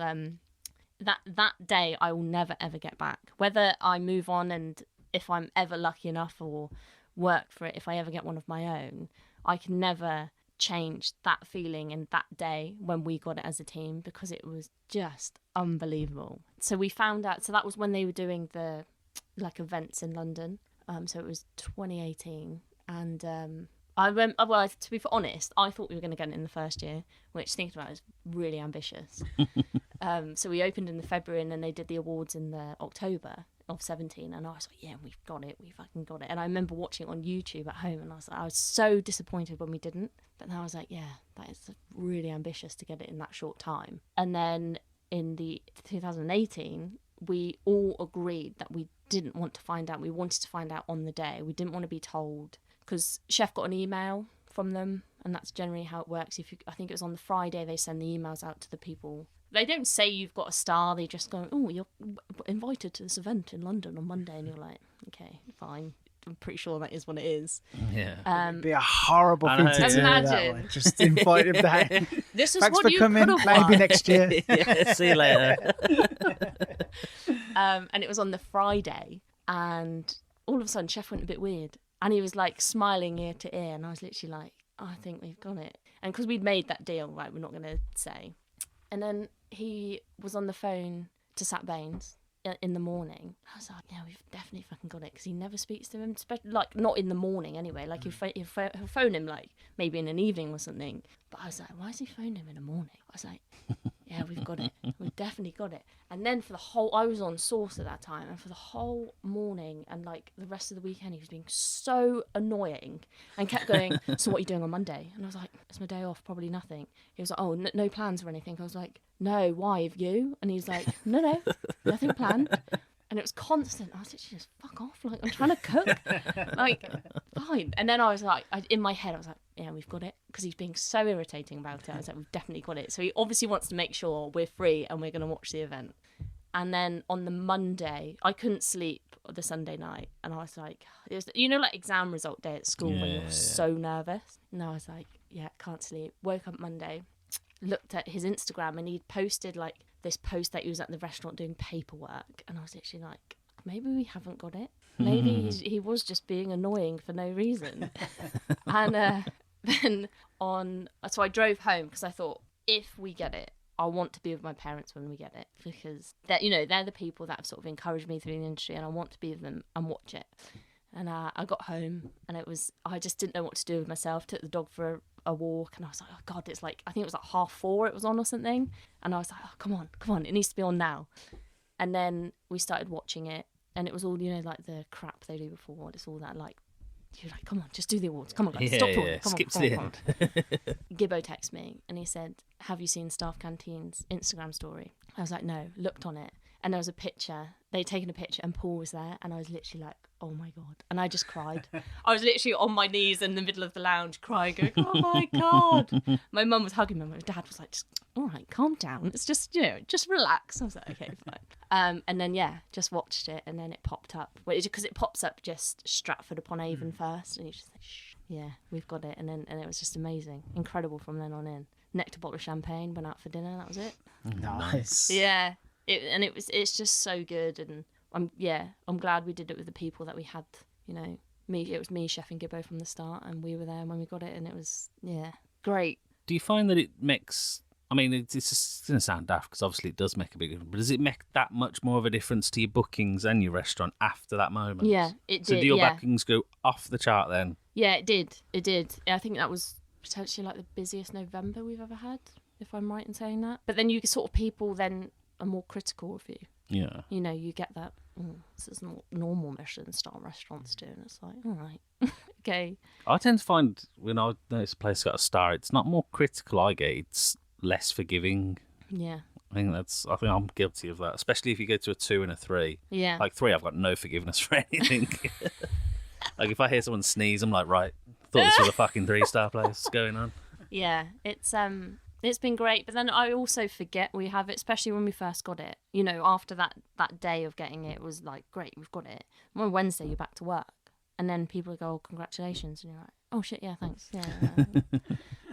that day I will never, ever get back. Whether I move on and if I'm ever lucky enough or work for it, if I ever get one of my own, I can never change that feeling and that day when we got it as a team, because it was just unbelievable. So we found out, so that was when they were doing the like events in London. So it was 2018, and I went, well, to be honest, I thought we were going to get it in the first year, which, thinking about it, is really ambitious. So we opened in the February, and then they did the awards in the October of 17, and I was like, yeah, we've got it, we fucking got it. And I remember watching it on YouTube at home, and I was so disappointed when we didn't, but then I was like, yeah, that is really ambitious to get it in that short time. And then in the 2018, we all agreed that we didn't want to find out. We wanted to find out on the day. We didn't want to be told, because Chef got an email from them, and that's generally how it works. I think it was on the Friday they send the emails out to the people. They don't say you've got a star. They just go, oh, you're invited to this event in London on Monday, and you're like, okay, fine. I'm pretty sure that is what it is. Yeah. It'd be a horrible thing to do that way. Just invite him down. This is Thanks what for you coming. could have Maybe won. next year. Yeah, see you later. And it was on the Friday, and all of a sudden Chef went a bit weird, and he was like smiling ear to ear, and I was literally like, oh, I think we've got it. And because we'd made that deal, right, we're not going to say. And then he was on the phone to Sat Baines in the morning. I was like, yeah, we've definitely fucking got it, because he never speaks to him, like not in the morning anyway. Like he'll phone him like maybe in an evening or something. But I was like, why is he phoning him in the morning? I was like, yeah, we've got it. We've definitely got it. And then for the whole, I was on Sauce at that time, and for the whole morning and like the rest of the weekend, he was being so annoying and kept going, so what are you doing on Monday? And I was like, it's my day off, probably nothing. He was like, oh, no plans or anything. I was like, no, why, have you? And he's like, no, nothing planned. And it was constant. I was literally just, fuck off, like, I'm trying to cook. Like, fine. And then I was like, in my head, I was like, yeah, we've got it. Because he's being so irritating about it. I was like, we've definitely got it. So he obviously wants to make sure we're free and we're going to watch the event. And then on the Monday, I couldn't sleep the Sunday night. And I was like, it was, like exam result day at school when you're so nervous. And I was like, yeah, can't sleep. Woke up Monday, looked at his Instagram, and he'd posted like this post that he was at the restaurant doing paperwork, and I was literally like, maybe we haven't got it. Maybe he was just being annoying for no reason. And then so I drove home, because I thought, if we get it, I want to be with my parents when we get it, because they're the people that have sort of encouraged me through the industry, and I want to be with them and watch it. And I got home, and I just didn't know what to do with myself. Took the dog for a walk, and I was like, oh God, it's like, I think it was like 4:30 it was on or something. And I was like, oh, come on, it needs to be on now. And then we started watching it, and it was all, like the crap they do before. It's all that, like, you're like, come on, just do the awards. Come on, guys, stop talking. Yeah. Come Skip on, to the come end. Gibbo texted me, and he said, have you seen Staff Canteen's Instagram story? I was like, no. Looked on it, and there was a picture. They'd taken a picture, and Paul was there, and I was literally like, oh my God. And I just cried. I was literally on my knees in the middle of the lounge crying, going, oh my God. My mum was hugging me. My dad was like, just, all right, calm down. It's just, just relax. I was like, okay, fine. And then, just watched it, and then it popped up. Because it pops up just Stratford upon Avon first, and you just like, shh, yeah, we've got it. And it was just amazing. Incredible from then on in. Necked a bottle of champagne, went out for dinner, that was it. Nice. Yeah. It's just so good, and I'm glad we did it with the people that we had. It was me, Chef, and Gibbo from the start, and we were there when we got it, and it was great. Do you find that it makes? I mean, it's just going to sound daft, because obviously it does make a big difference. But does it make that much more of a difference to your bookings and your restaurant after that moment? Yeah, it did. So do your bookings go off the chart then? Yeah, it did. I think that was potentially like the busiest November we've ever had, if I'm right in saying that. But then people then are more critical of you. Yeah. You get that, this is not normal Michelin star restaurants do, and it's like, all right, okay. I tend to find when I notice a place got a star, it's not more critical I get, it's less forgiving. Yeah. I think I'm guilty of that, especially if you go to a 2 and a 3. Yeah. Like 3, I've got no forgiveness for anything. Like if I hear someone sneeze, I'm like, right, thought this was a fucking 3-star place. What's going on? Yeah, it's been great, but then I also forget we have it, especially when we first got it. After that day of getting it was like, great, we've got it. And on Wednesday, you're back to work, and then people go, oh, congratulations, and you're like, oh shit, yeah, thanks, yeah.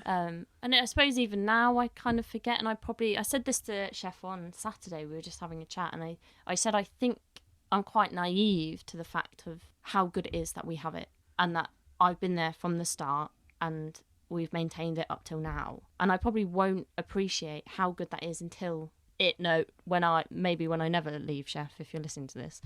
And I suppose even now I kind of forget, and I said this to Chef on Saturday. We were just having a chat, and I said I think I'm quite naive to the fact of how good it is that we have it, and that I've been there from the start and we've maintained it up till now. And I probably won't appreciate how good that is until when I never leave, chef, if you're listening to this.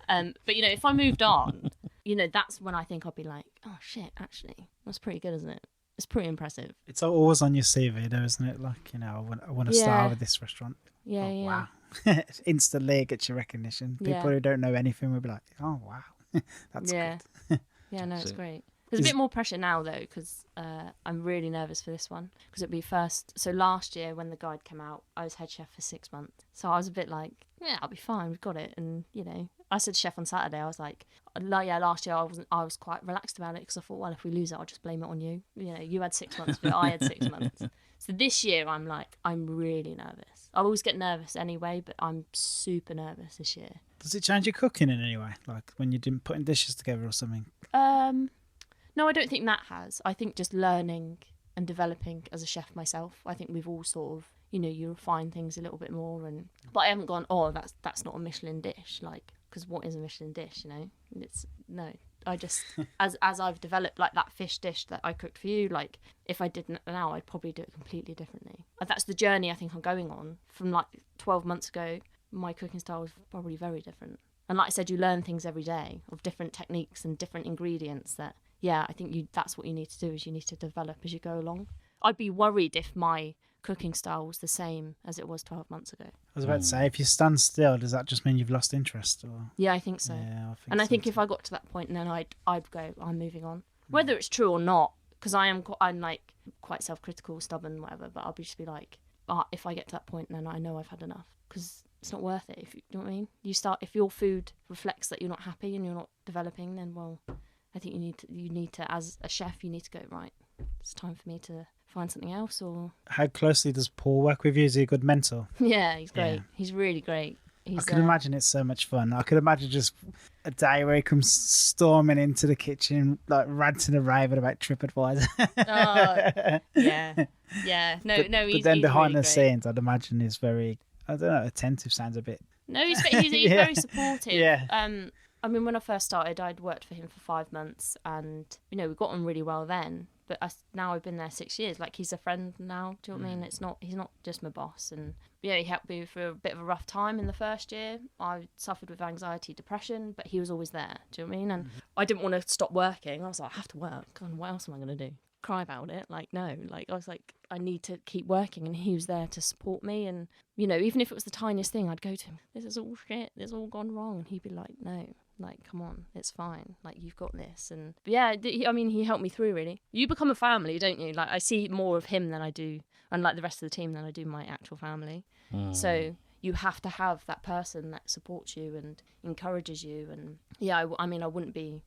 But you know, if I moved on, you know, that's when I think I'll be like, oh shit, actually, that's pretty good, isn't it? It's pretty impressive. It's always on your CV, though, isn't it? Like, you know, I want to start with this restaurant. Yeah, oh, yeah. Wow. Instantly it gets your recognition. People who don't know anything will be like, oh, wow. That's good. Yeah, no, it's great. There's a bit more pressure now, though, because I'm really nervous for this one. Because it'll be first. So last year, when the guide came out, I was head chef for 6 months. So I was a bit like, yeah, I'll be fine. We've got it. And, you know, I said to chef on Saturday, I was like, yeah, last year I was quite relaxed about it because I thought, well, if we lose it, I'll just blame it on you. You know, you had 6 months, but I had 6 months. So this year, I'm like, I'm really nervous. I always get nervous anyway, but I'm super nervous this year. Does it change your cooking in any way? Like when you're putting dishes together or something? No, I don't think that has. I think just learning and developing as a chef myself. I think we've all sort of, you know, you refine things a little bit more. But I haven't gone, oh, that's not a Michelin dish. Like, because what is a Michelin dish, you know? I just, as I've developed, like that fish dish that I cooked for you, like if I didn't now, I'd probably do it completely differently. That's the journey I think I'm going on. From like 12 months ago, my cooking style was probably very different. And like I said, you learn things every day of different techniques and different ingredients that, yeah, I think that's what you need to do, is you need to develop as you go along. I'd be worried if my cooking style was the same as it was 12 months ago. I was about to say, if you stand still, does that just mean you've lost interest? Or? Yeah, I think so. Yeah, I think if I got to that point, then I'd go, I'm moving on. Whether it's true or not, because I'm like quite self-critical, stubborn, whatever, but I'll just be like, if I get to that point, then I know I've had enough, because it's not worth it. If you know what I mean? If your food reflects that you're not happy and you're not developing, then well, I think you need to, as a chef, you need to go, right, it's time for me to find something else. Or how closely does Paul work with you? Is he a good mentor? Yeah, he's great. Yeah. He's really great. I can imagine it's so much fun. I could imagine just a day where he comes storming into the kitchen, like ranting and raving about TripAdvisor. Yeah. No, but then behind really the scenes, I'd imagine he's very, I don't know, attentive sounds a bit. No, he's very supportive. Yeah. I mean, when I first started, I'd worked for him for 5 months, and you know, we got on really well then. But now I've been there 6 years. Like, he's a friend now. Do you know what I mean? He's not just my boss. And yeah, he helped me for a bit of a rough time in the first year. I suffered with anxiety, depression, but he was always there. Do you know what I mean? And I didn't want to stop working. I was like, I have to work. And what else am I going to do? Cry about it? Like, no. Like, I was like, I need to keep working, and he was there to support me. And you know, even if it was the tiniest thing, I'd go to him, this is all shit, this has all gone wrong, and he'd be like, no, like, come on, it's fine, like, you've got this. And but yeah, he helped me through, really. You become a family, don't you? Like, I see more of him than I do, and like the rest of the team, than I do my actual family. So you have to have that person that supports you and encourages you. And yeah, I mean, I wouldn't be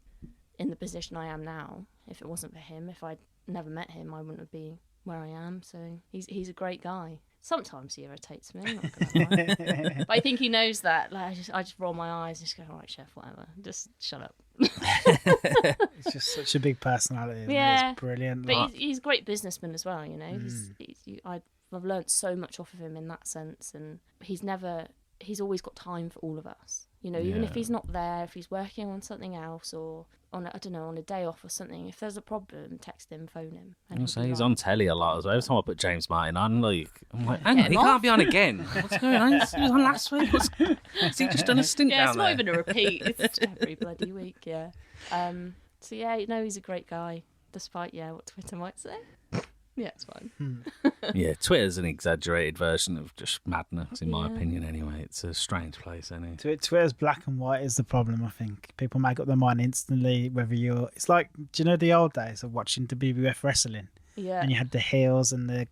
in the position I am now if it wasn't for him. If I'd never met him, I wouldn't be where I am. So he's a great guy. Sometimes he irritates me, I'm not gonna lie. But I think he knows that. Like, I just roll my eyes and just go, all right, chef, whatever, just shut up. It's just such a big personality, isn't it? It's brilliant. But he's a great businessman as well, you know. I've learnt so much off of him in that sense, and he's always got time for all of us. You know, even if he's not there, if he's working on something else, or on a day off or something, if there's a problem, text him, phone him. And he's on telly a lot as well. Every time I put James Martin on, like, I'm like, hang on, he can't be on again. What's going on? He was on last week. Has he just done a stint down there? Yeah, it's not even a repeat. It's every bloody week, yeah. So yeah, no, he's a great guy, despite what Twitter might say. Yeah, it's fine. Yeah, Twitter's an exaggerated version of just madness, in my opinion, anyway. It's a strange place, isn't it? Twitter's black and white is the problem, I think. People make up their mind instantly, whether you're... It's like, do you know the old days of watching the WWF wrestling? Yeah. And you had the heels and the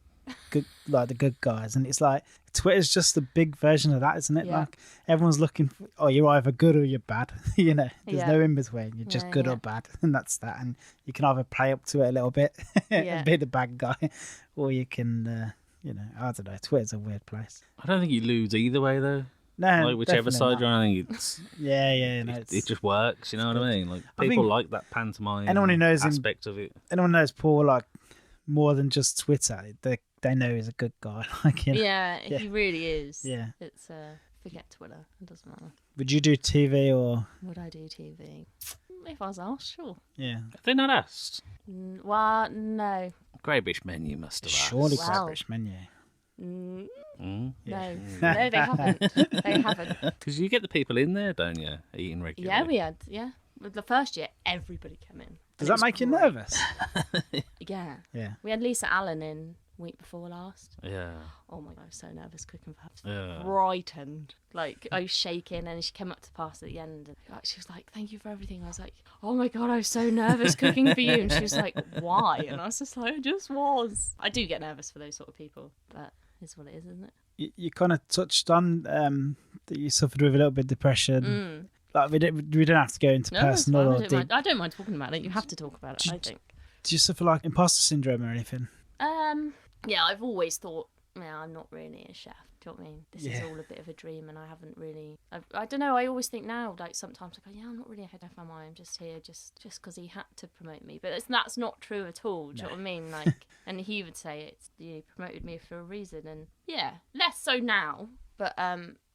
good, like the good guys, and it's like Twitter's just a big version of that, isn't it? Like, everyone's looking for, you're either good or you're bad. You know, there's no in between. You're just good or bad, and that's that. And you can either play up to it a little bit and be the bad guy, or you can I don't know, Twitter's a weird place. I don't think you lose either way, though. No, like, whichever side you're on, I think it's it just works. You know what I mean? Like, people like that pantomime aspect of it. Anyone knows Paul, like, more than just Twitter, they know he's a good guy. Like, you know, he really is. Yeah, it's forget Twitter. It doesn't matter. Would you do TV or? Would I do TV? If I was asked, sure. Yeah. Have they not asked? Well, no. Great British Menu must have asked. Surely Wow. British Menu. Mm, Yeah. no. No, they haven't. They haven't. Because you get the people in there, don't you? Eating regularly. Yeah, we had. Yeah. With the first year, everybody came in. Does And it that was make you great. nervous? Yeah. Yeah. We had Lisa Allen in week before last. Yeah. Oh my god, I was so nervous cooking for her. Yeah. Frightened. Like, I was shaking, and she came up to pass at the end, and she was like, "Thank you for everything." I was like, "Oh my god, I was so nervous cooking for you." And she was like, "Why?" And I was just like, "I just was." I do get nervous for those sort of people, but it's what it is, isn't it? You kind of touched on that you suffered with a little bit of depression. Like we don't have to go into No, it's personal fine. or deep. I don't mind talking about it. You have to talk about it, I think. Do you suffer like imposter syndrome or anything? Yeah, I've always thought, I'm not really a chef. Do you know what I mean? This is Yeah. all a bit of a dream, and I haven't really. I don't know. I always think now, like sometimes I go, I'm not really a head chef, am I? I'm just here just because he had to promote me. But that's not true at all. Do you know what I mean? Like, and he would say he promoted me for a reason, and yeah, less so now. But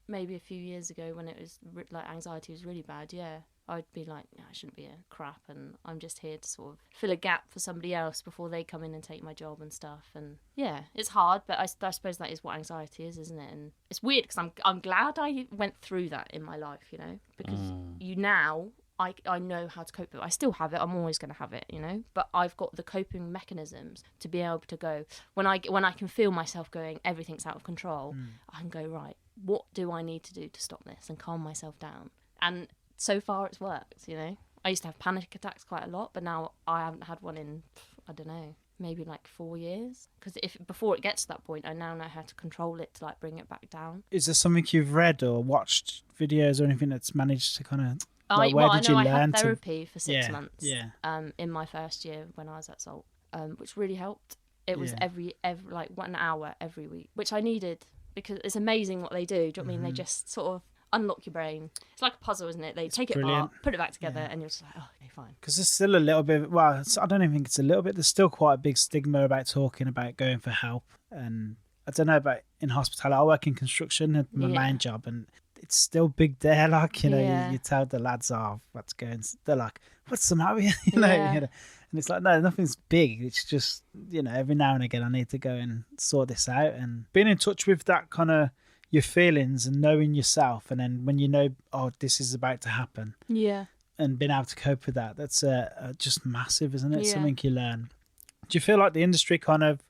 maybe a few years ago when it was like anxiety was really bad, yeah. I'd be like, I shouldn't be a crap, and I'm just here to sort of fill a gap for somebody else before they come in and take my job and stuff. And yeah, it's hard, but I suppose that is what anxiety is, isn't it? And it's weird because I'm glad I went through that in my life, you know, because I know how to cope with it. I still have it. I'm always going to have it, you know. But I've got the coping mechanisms to be able to go when I can feel myself going, everything's out of control. I can go, right, what do I need to do to stop this and calm myself down? And so far it's worked, you know. I used to have panic attacks quite a lot, but now I haven't had one in, I don't know, maybe like 4 years. Because before it gets to that point, I now know how to control it to like bring it back down. Is there something you've read or watched videos or anything that's managed to kind of? Like, I learn had to? therapy for 6 Yeah, months. yeah. In my first year when I was at Salt, which really helped. It was Yeah. every like 1 hour every week, which I needed because it's amazing what they do. Do you know what I mean? They just sort of unlock your brain. It's like a puzzle, isn't it? They take it brilliant. apart, put it back together, and you're just like, oh, okay, fine. Because there's still a little bit. Well, I don't even think it's a little bit. There's still quite a big stigma about talking about going for help, and I don't know about in hospitality. I work in construction at my main job, and it's still big there. Like you tell the lads off what's going. They're like, "What's the matter with you?" you know, and it's like, no, nothing's big. It's just every now and again I need to go and sort this out, and being in touch with that kind of your feelings and knowing yourself, and then when you know, oh, this is about to happen, and being able to cope with that, that's just massive, isn't it? Something you learn. Do you feel like the industry kind of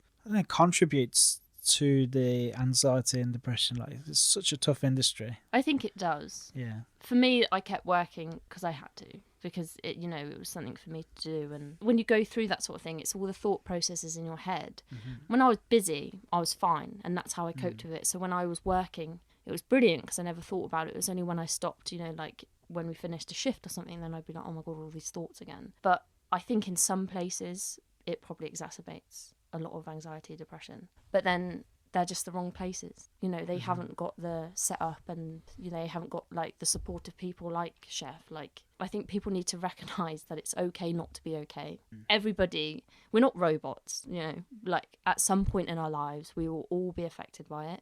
contributes to the anxiety and depression? Like, it's such a tough industry. I think it does. Yeah. For me, I kept working because I had to, because it was something for me to do. And when you go through that sort of thing, it's all the thought processes in your head. When I was busy, I was fine, and that's how I coped with it. So when I was working, it was brilliant because I never thought about it. It was only when I stopped, like when we finished a shift or something, then I'd be like, oh my god, all these thoughts again. But I think in some places it probably exacerbates a lot of anxiety, depression. But then they're just the wrong places. They haven't got the setup, and they haven't got like the supportive people like Chef. Like, I think people need to recognise that it's okay not to be okay. Everybody, we're not robots, like at some point in our lives we will all be affected by it.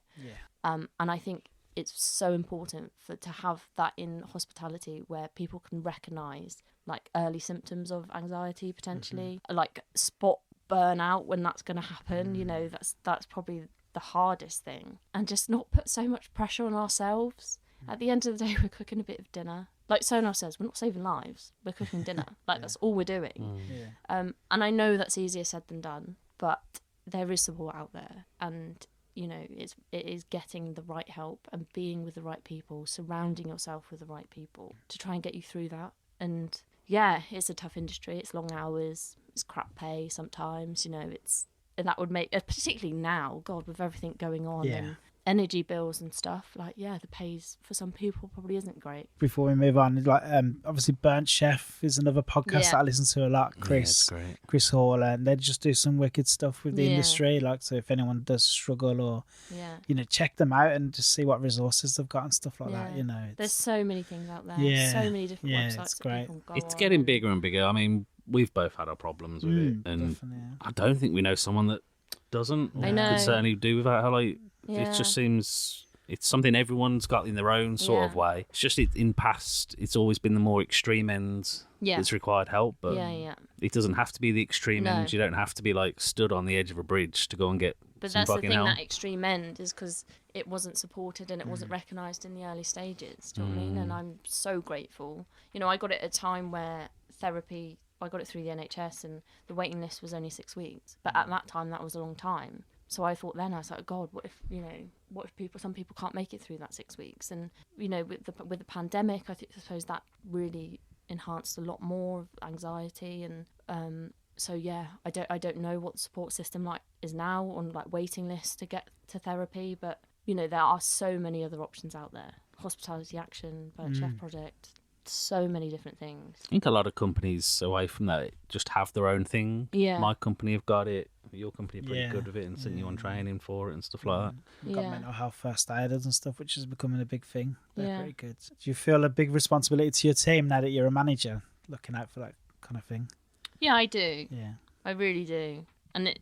And I think it's so important to have that in hospitality, where people can recognise like early symptoms of anxiety potentially, like spot burnout when that's going to happen. That's probably the hardest thing, and just not put so much pressure on ourselves. At the end of the day, we're cooking a bit of dinner. Like Sonar says, we're not saving lives, we're cooking dinner. Like, that's all we're doing. And I know that's easier said than done, but there is support out there, and it is getting the right help and being with the right people, surrounding yourself with the right people to try and get you through that. And yeah, it's a tough industry. It's long hours, it's crap pay sometimes, and that would make, particularly now, God, with everything going on and energy bills and stuff, like, the pays for some people probably isn't great. Before we move on, like obviously Burnt Chef is another podcast that I listen to a lot. Chris Hall, and they just do some wicked stuff with the industry. Like, so if anyone does struggle, or check them out and just see what resources they've got and stuff like that. There's so many things out there. So many different websites. It's great. It's getting bigger and bigger. I mean, we've both had our problems with it, and I don't think we know someone that doesn't. I know. Could certainly do without her. Like, it just seems It's something everyone's got in their own sort of Yeah. way. It's just in past, it's always been the more extreme end Yeah. that's required help. But Yeah. it doesn't have to be the extreme No. end. You don't have to be like stood on the edge of a bridge to go and get But some that's the fucking thing, help. that extreme end is because it wasn't supported and it wasn't recognised in the early stages. Do you know what I mean? And I'm so grateful. You know, I got it at a time where therapy, I got it through the NHS and the waiting list was only 6 weeks. But at that time, that was a long time. So I thought then, I was like, God, what if some people can't make it through that 6 weeks? And, you know, with the pandemic, I suppose that really enhanced a lot more of anxiety. And so, yeah, I don't know what the support system like is now on like waiting lists to get to therapy. But, you know, there are so many other options out there. Hospitality Action, Bird Chef Project, so many different things. I think a lot of companies away from that just have their own thing. Yeah. My company have got it. Your company are pretty Yeah. good with it and sending you on training for it and stuff like that. We've got Yeah. mental health first aiders and stuff, which is becoming a big thing. They're Yeah. pretty good. Do you feel a big responsibility to your team now that you're a manager, looking out for that kind of thing? Yeah, I do. Yeah. I really do. And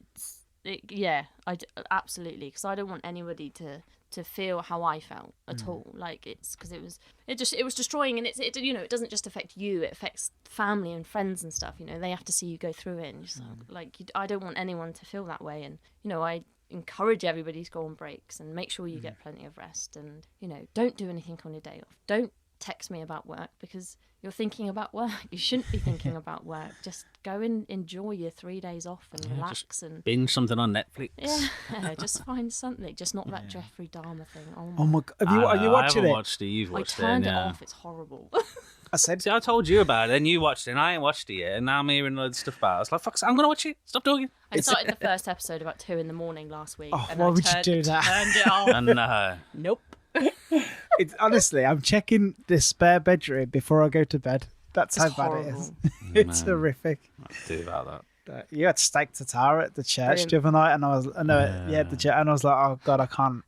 absolutely, because I don't want anybody to feel how I felt at all. Like, it's because it was destroying, and it you know, it doesn't just affect you, it affects family and friends and stuff. You know, they have to see you go through it, and just I don't want anyone to feel that way. And, you know, I encourage everybody to go on breaks and make sure you get plenty of rest, and, you know, don't do anything on your day off. Don't text me about work because you're thinking about work. You shouldn't be thinking about work. Just go and enjoy your 3 days off and relax and Binge something on Netflix. yeah, just find something. Just not that Jeffrey Dahmer thing. Oh my God. Are you I watching haven't it? watched it. You've I watched turned it. it Yeah. off. It's horrible. I said, See, I told you about it, and you watched it, and I ain't watched it yet, and now I'm hearing loads of stuff about it. I was like, fuck, I'm going to watch it. Stop talking. I started the first episode about 2 a.m. last week. Oh, and why I would you do that? Turned it off. And Nope. it's honestly, I'm checking the spare bedroom before I go to bed. That's It's how bad horrible. it is. It's Man. horrific. what to do about that? You had steak tartare at the church Brilliant. the other night, and the church, and I was like, oh God, I can't.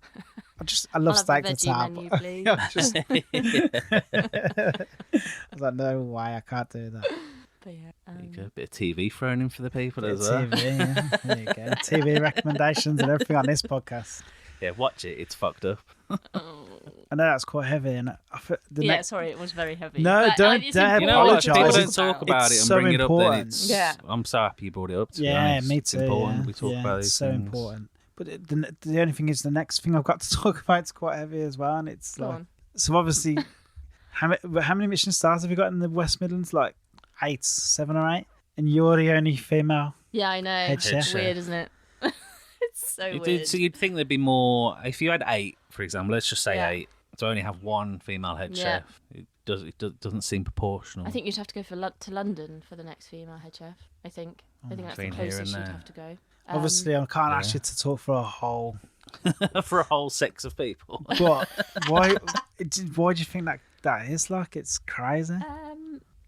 I love I'll steak have the tartare. veggie menu, but- please. I was like, no way, I can't do that. But yeah, You get a bit of TV thrown in for the people Bit as of well. TV, yeah. There you go. TV recommendations and everything on this podcast. Yeah, watch it. It's fucked up. I know that's quite heavy, and yeah. Sorry, it was very heavy. No, But, don't it's dare important You know what? apologise. If people It's- don't talk about it's it and so bring it up, then important. it's. Yeah. I'm so happy you brought it up. To be Yeah, honest. me It's too. important yeah. we talk Yeah, about it's these so things. important. But the only thing is, the next thing I've got to talk about is quite heavy as well, and it's Go like, on. so obviously, how many Michelin stars have you got in the West Midlands? Like 8, 7 or 8, and you're the only female. Yeah, I know. Head It's chef. weird, isn't it? It's so weird. So you'd think there'd be more if you had 8, for example. Let's just say Yeah. 8. To only have one female head Yeah. chef, it doesn't seem proportional. I think you'd have to go to London for the next female head chef. I think that's the between here closest and you'd there. have to go. Obviously, I can't ask yeah. you to talk for a whole. for a whole sex of people. But why do you think that is like? It's crazy.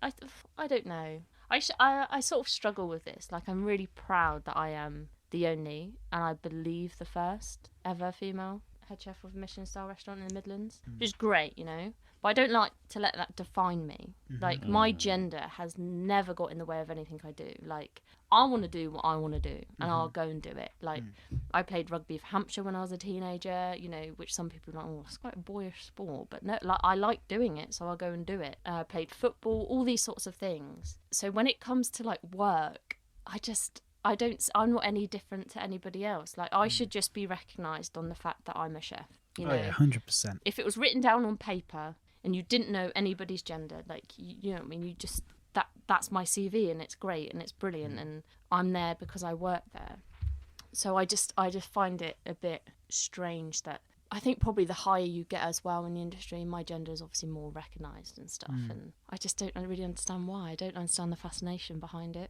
I don't know. I sort of struggle with this. Like, I'm really proud that I am the only, and I believe the first ever female head chef of a Michelin star restaurant in the Midlands, which is great, you know. But I don't like to let that define me. Like, my gender has never got in the way of anything I do. Like, I want to do what I want to do, and I'll go and do it. Like, I played rugby for Hampshire when I was a teenager, you know, which some people are like, oh, it's quite a boyish sport. But no, like, I like doing it, so I'll go and do it. I played football, all these sorts of things. So when it comes to, like, work, I'm not any different to anybody else. Like, I should just be recognised on the fact that I'm a chef. You know, Oh yeah, 100%. if it was written down on paper and you didn't know anybody's gender, like, you know what I mean, you just that's my CV, and it's great and it's brilliant, and I'm there because I work there. So I just find it a bit strange that I think probably the higher you get as well in the industry, my gender is obviously more recognised and stuff, and I just don't really understand why. I don't understand the fascination behind it.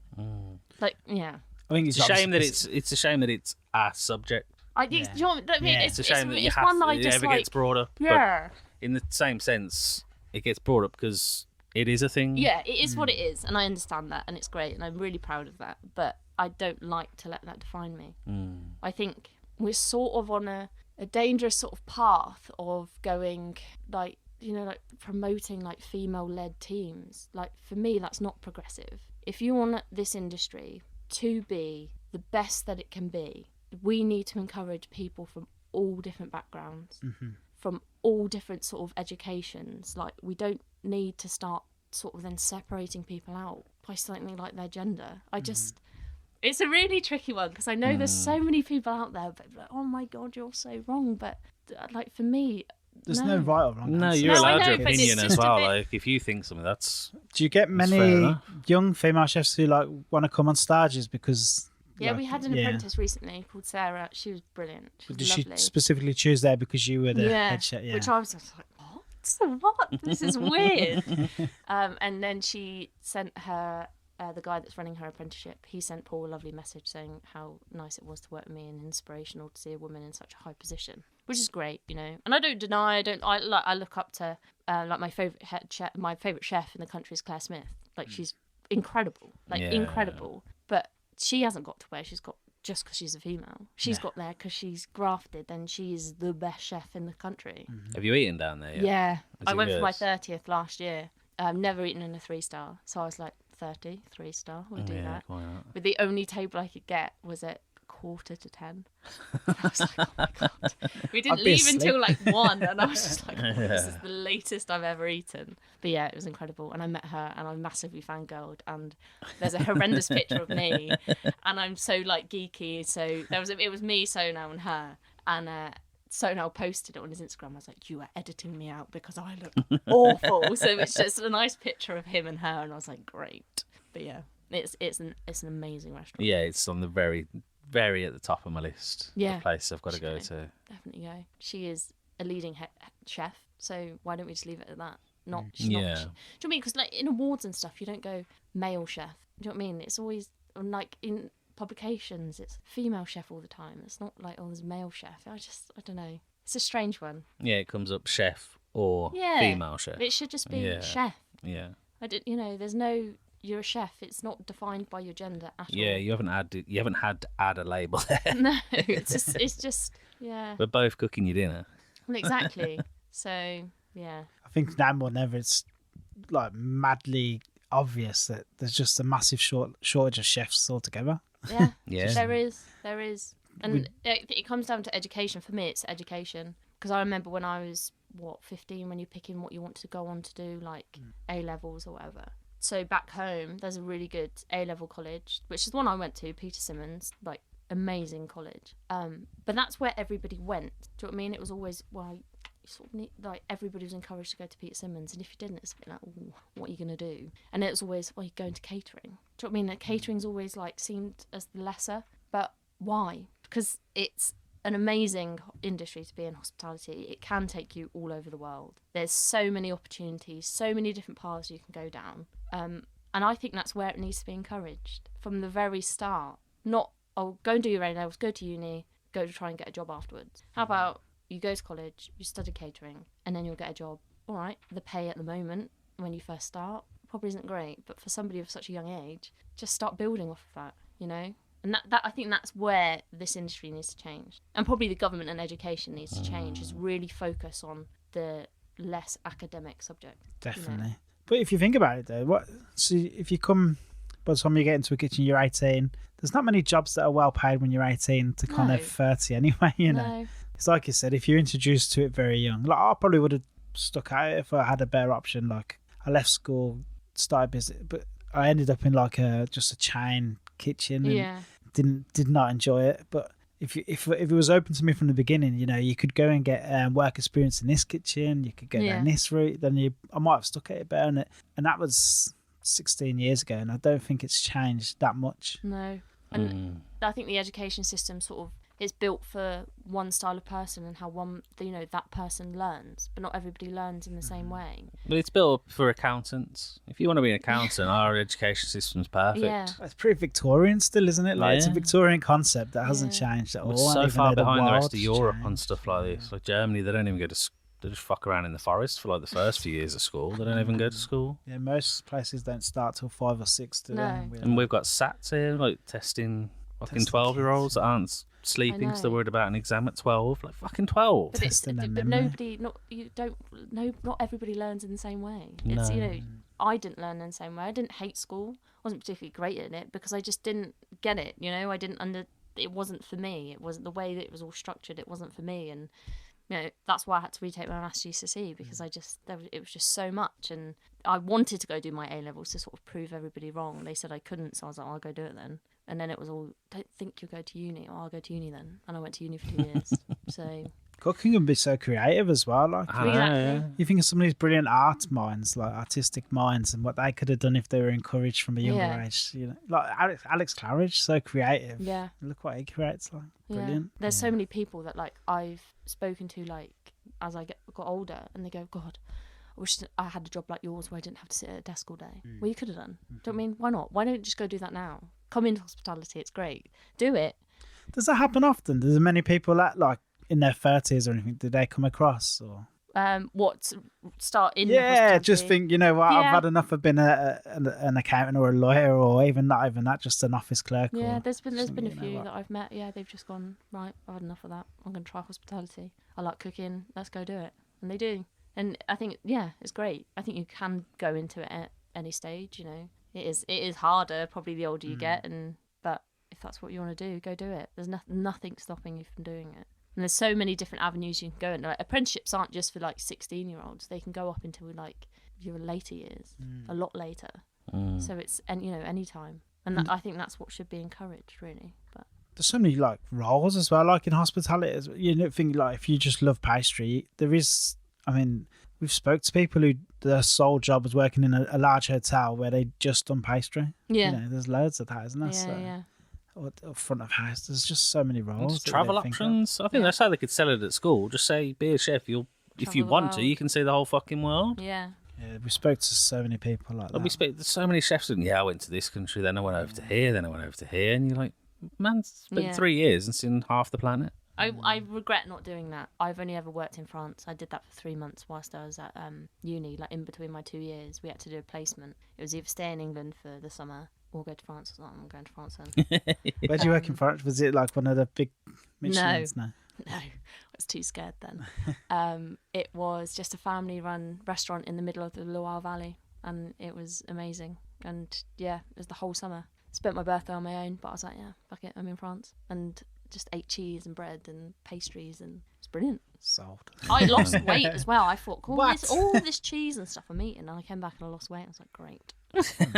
Like, yeah. I think It's a shame that it's a shame that it's a subject. You know what I mean? Yeah. It's a shame that you it's have one that I it just ever like, gets brought up. yeah. But in the same sense, it gets brought up because it is a thing. Yeah, it is what it is, and I understand that, and it's great, and I'm really proud of that. But I don't like to let that define me. I think we're sort of on a dangerous sort of path of going, like, you know, like promoting like female-led teams. Like, for me, that's not progressive. If you want this industry to be the best that it can be, we need to encourage people from all different backgrounds. from all different sort of educations. Like, we don't need to start sort of then separating people out by something like their gender. It's a really tricky one, because I know there's so many people out there, but like, oh my God, you're so wrong. But like, for me, there's no right or wrong. No, answer. you're No, I allowed know, your but it's opinion as just a well. bit- Like, if you think something, Do you get fair many enough. young female chefs who like want to come on stages because? yeah, like, we had an apprentice recently called Sarah. She was brilliant. She was Did lovely. she specifically choose there because you were the head chef? Yeah. Which I was just like, what? This is weird. And then she sent her, the guy that's running her apprenticeship, he sent Paul a lovely message saying how nice it was to work with me and inspirational to see a woman in such a high position, which is great, you know. And I don't deny, I look up to, like, my favourite head chef, my favourite chef in the country is Claire Smith. Like, she's incredible, incredible. But she hasn't got to where she's got just because she's a female. She's got there because she's grafted, and she's the best chef in the country. have you eaten down there yet? Yeah. I it went for my good? 30th last year. Never eaten in a 3-star. So I was like, 30, 3-star, we'll do that. Why not? But the only table I could get was at 9:45. I was like, oh my God. We didn't I'd be leave until asleep. like 1, and I was just like, oh, this is the latest I've ever eaten. But yeah, it was incredible. And I met her, and I massively fangirled. And there's a horrendous picture of me, and I'm so like geeky. So it was me, Sonal, and her. And Sonal posted it on his Instagram. I was like, you are editing me out because I look awful. So it's just a nice picture of him and her, and I was like, great. But yeah, it's an amazing restaurant. Yeah, it's on the very, very at the top of my list. Yeah. The place I've got to go to. Definitely go. She is a leading chef, so why don't we just leave it at that? Not. Yeah. Do you know what I mean? Because like in awards and stuff, you don't go male chef. Do you know what I mean? It's always like in publications, it's female chef all the time. It's not like, oh, there's male chef. I don't know. It's a strange one. Yeah, it comes up chef or Yeah. female chef. It should just be Yeah. chef. Yeah. There's no. You're a chef. It's not defined by your gender at all. Yeah, you haven't had to add a label there. No, it's just yeah. We're both cooking your dinner. Well, exactly. So yeah. I think now more than ever, it's like madly obvious that there's just a massive shortage of chefs altogether. Yeah. Yeah. There is. And it comes down to education. For me, it's education. Because I remember when I was, 15, when you're picking what you want to go on to do, like A-levels or whatever. So back home, there's a really good A-level college, which is the one I went to, Peter Simmons, like, amazing college. But that's where everybody went. Do you know what I mean? It was always, you sort of need, like, everybody was encouraged to go to Peter Simmons. And if you didn't, it's a bit like, ooh, what are you going to do? And it was always, you're going to catering. Do you know what I mean? That catering's always, like, seemed as the lesser. But why? Because it's an amazing industry to be in, hospitality. It can take you all over the world. There's so many opportunities, so many different paths you can go down. And I think that's where it needs to be encouraged from the very start. Not, oh, go and do your A-levels, go to uni, go to try and get a job afterwards. How about you go to college, you study catering, and then you'll get a job. All right, the pay at the moment when you first start probably isn't great, but for somebody of such a young age, just start building off of that, you know? And that I think that's where this industry needs to change. And probably the government and education needs to change, is really focus on the less academic subject. Definitely. You know? But if you think about it, though, if you come, by the time you get into a kitchen, you're 18, there's not many jobs that are well paid when you're 18 to kind of 30 anyway, you know. No. It's like you said, if you're introduced to it very young, like I probably would have stuck out if I had a better option. Like I left school, started business, but I ended up in like just a chain kitchen and did not enjoy it. But if it was open to me from the beginning, you know, you could go and get work experience in this kitchen, you could go down this route, then I might have stuck at it better. And that was 16 years ago, and I don't think it's changed that much. No. And I think the education system sort of is built for one style of person and how that person learns, but not everybody learns in the same way. But it's built up for accountants. If you want to be an accountant, our education system's perfect. Yeah. It's pretty Victorian still, isn't it? Like it's a Yeah. Victorian concept that hasn't changed at all. We're I don't so even far know behind the rest of world's Europe on changed. stuff like this. Like Germany, they don't even go to they just fuck around in the forest for like the first few years of school. They don't even go to school. Yeah, most places don't start till 5 or 6. Do No. they? And we've got SATs here, like testing fucking Testing 12-year-olds that aren't sleeping because they're worried about an exam at 12. Like fucking 12. But Testing their but memory. not everybody learns in the same way. It's, you know, I didn't learn in the same way. I didn't hate school. I wasn't particularly great at it because I just didn't get it, you know. It wasn't for me. It wasn't the way that it was all structured. It wasn't for me. And that's why I had to retake my maths GCSE, because it was just so much, and I wanted to go do my A levels to sort of prove everybody wrong. They said I couldn't, so I was like, I'll go do it then. And then it was all, don't think you'll go to uni. I'll go to uni then. And I went to uni for 2 years. So Cooking can be so creative as well. Like, exactly. you think of some of these brilliant art minds, like artistic minds, and what they could have done if they were encouraged from a younger age. Like Alex Claridge, so creative. Yeah. Look what he creates, like brilliant. Yeah. There's so many people that like I've spoken to, like as I got older, and they go, God, I wish I had a job like yours where I didn't have to sit at a desk all day. Well, you could have done. Don't mean why not? Why don't you just go do that now? Come into hospitality, it's great. Do it. Does that happen often? Does many people that like in their 30s or anything, did they come across or? Start in? Yeah, just think, you know what? Yeah. I've had enough of being an accountant or a lawyer, or even not even that, just an office clerk. Yeah, or there's been a you know few what? that I've met. Yeah, they've just gone, right, I've had enough of that. I'm going to try hospitality. I like cooking. Let's go do it, and they do. And I think it's great. I think you can go into it at any stage. You know, it is harder probably the older you get, but if that's what you want to do, go do it. There's nothing stopping you from doing it. And there's so many different avenues you can go in. Like, apprenticeships aren't just for like 16-year-olds. They can go up into like your later years, a lot later. So it's any time. And I think that's what should be encouraged, really. But there's so many like roles as well, like in hospitality. You don't think like if you just love pastry, there is. I mean, we've spoke to people who their sole job was working in a large hotel where they just done pastry. yeah, There's loads of that, isn't there? yeah, So, yeah. or front of house. There's just so many roles. Just that you travel don't think of. options. I think that's how they could sell it at school. Just say, be a chef. If you Travel the want to, world. you can see the whole fucking world. Yeah. Yeah, we spoke to so many people like that. There's so many chefs. And I went to this country, then I went over to here, then I went over to here, and you're like, man, it's been 3 years and seen half the planet. I regret not doing that. I've only ever worked in France. I did that for 3 months whilst I was at uni, like in between my 2 years. We had to do a placement. It was either stay in England for the summer or go to France. I was like, I'm going to France then. Where did you work in France? Was it like one of the big Michelins? No. No, I was too scared then. It was just a family-run restaurant in the middle of the Loire Valley, and it was amazing. And yeah, it was the whole summer. Spent my birthday on my own, but I was like, yeah, fuck it, I'm in France. And just ate cheese and bread and pastries, and it's brilliant. Sold. I lost weight as well. I thought, cool, What? all this cheese and stuff I'm eating, and I came back and I lost weight. I was like, great.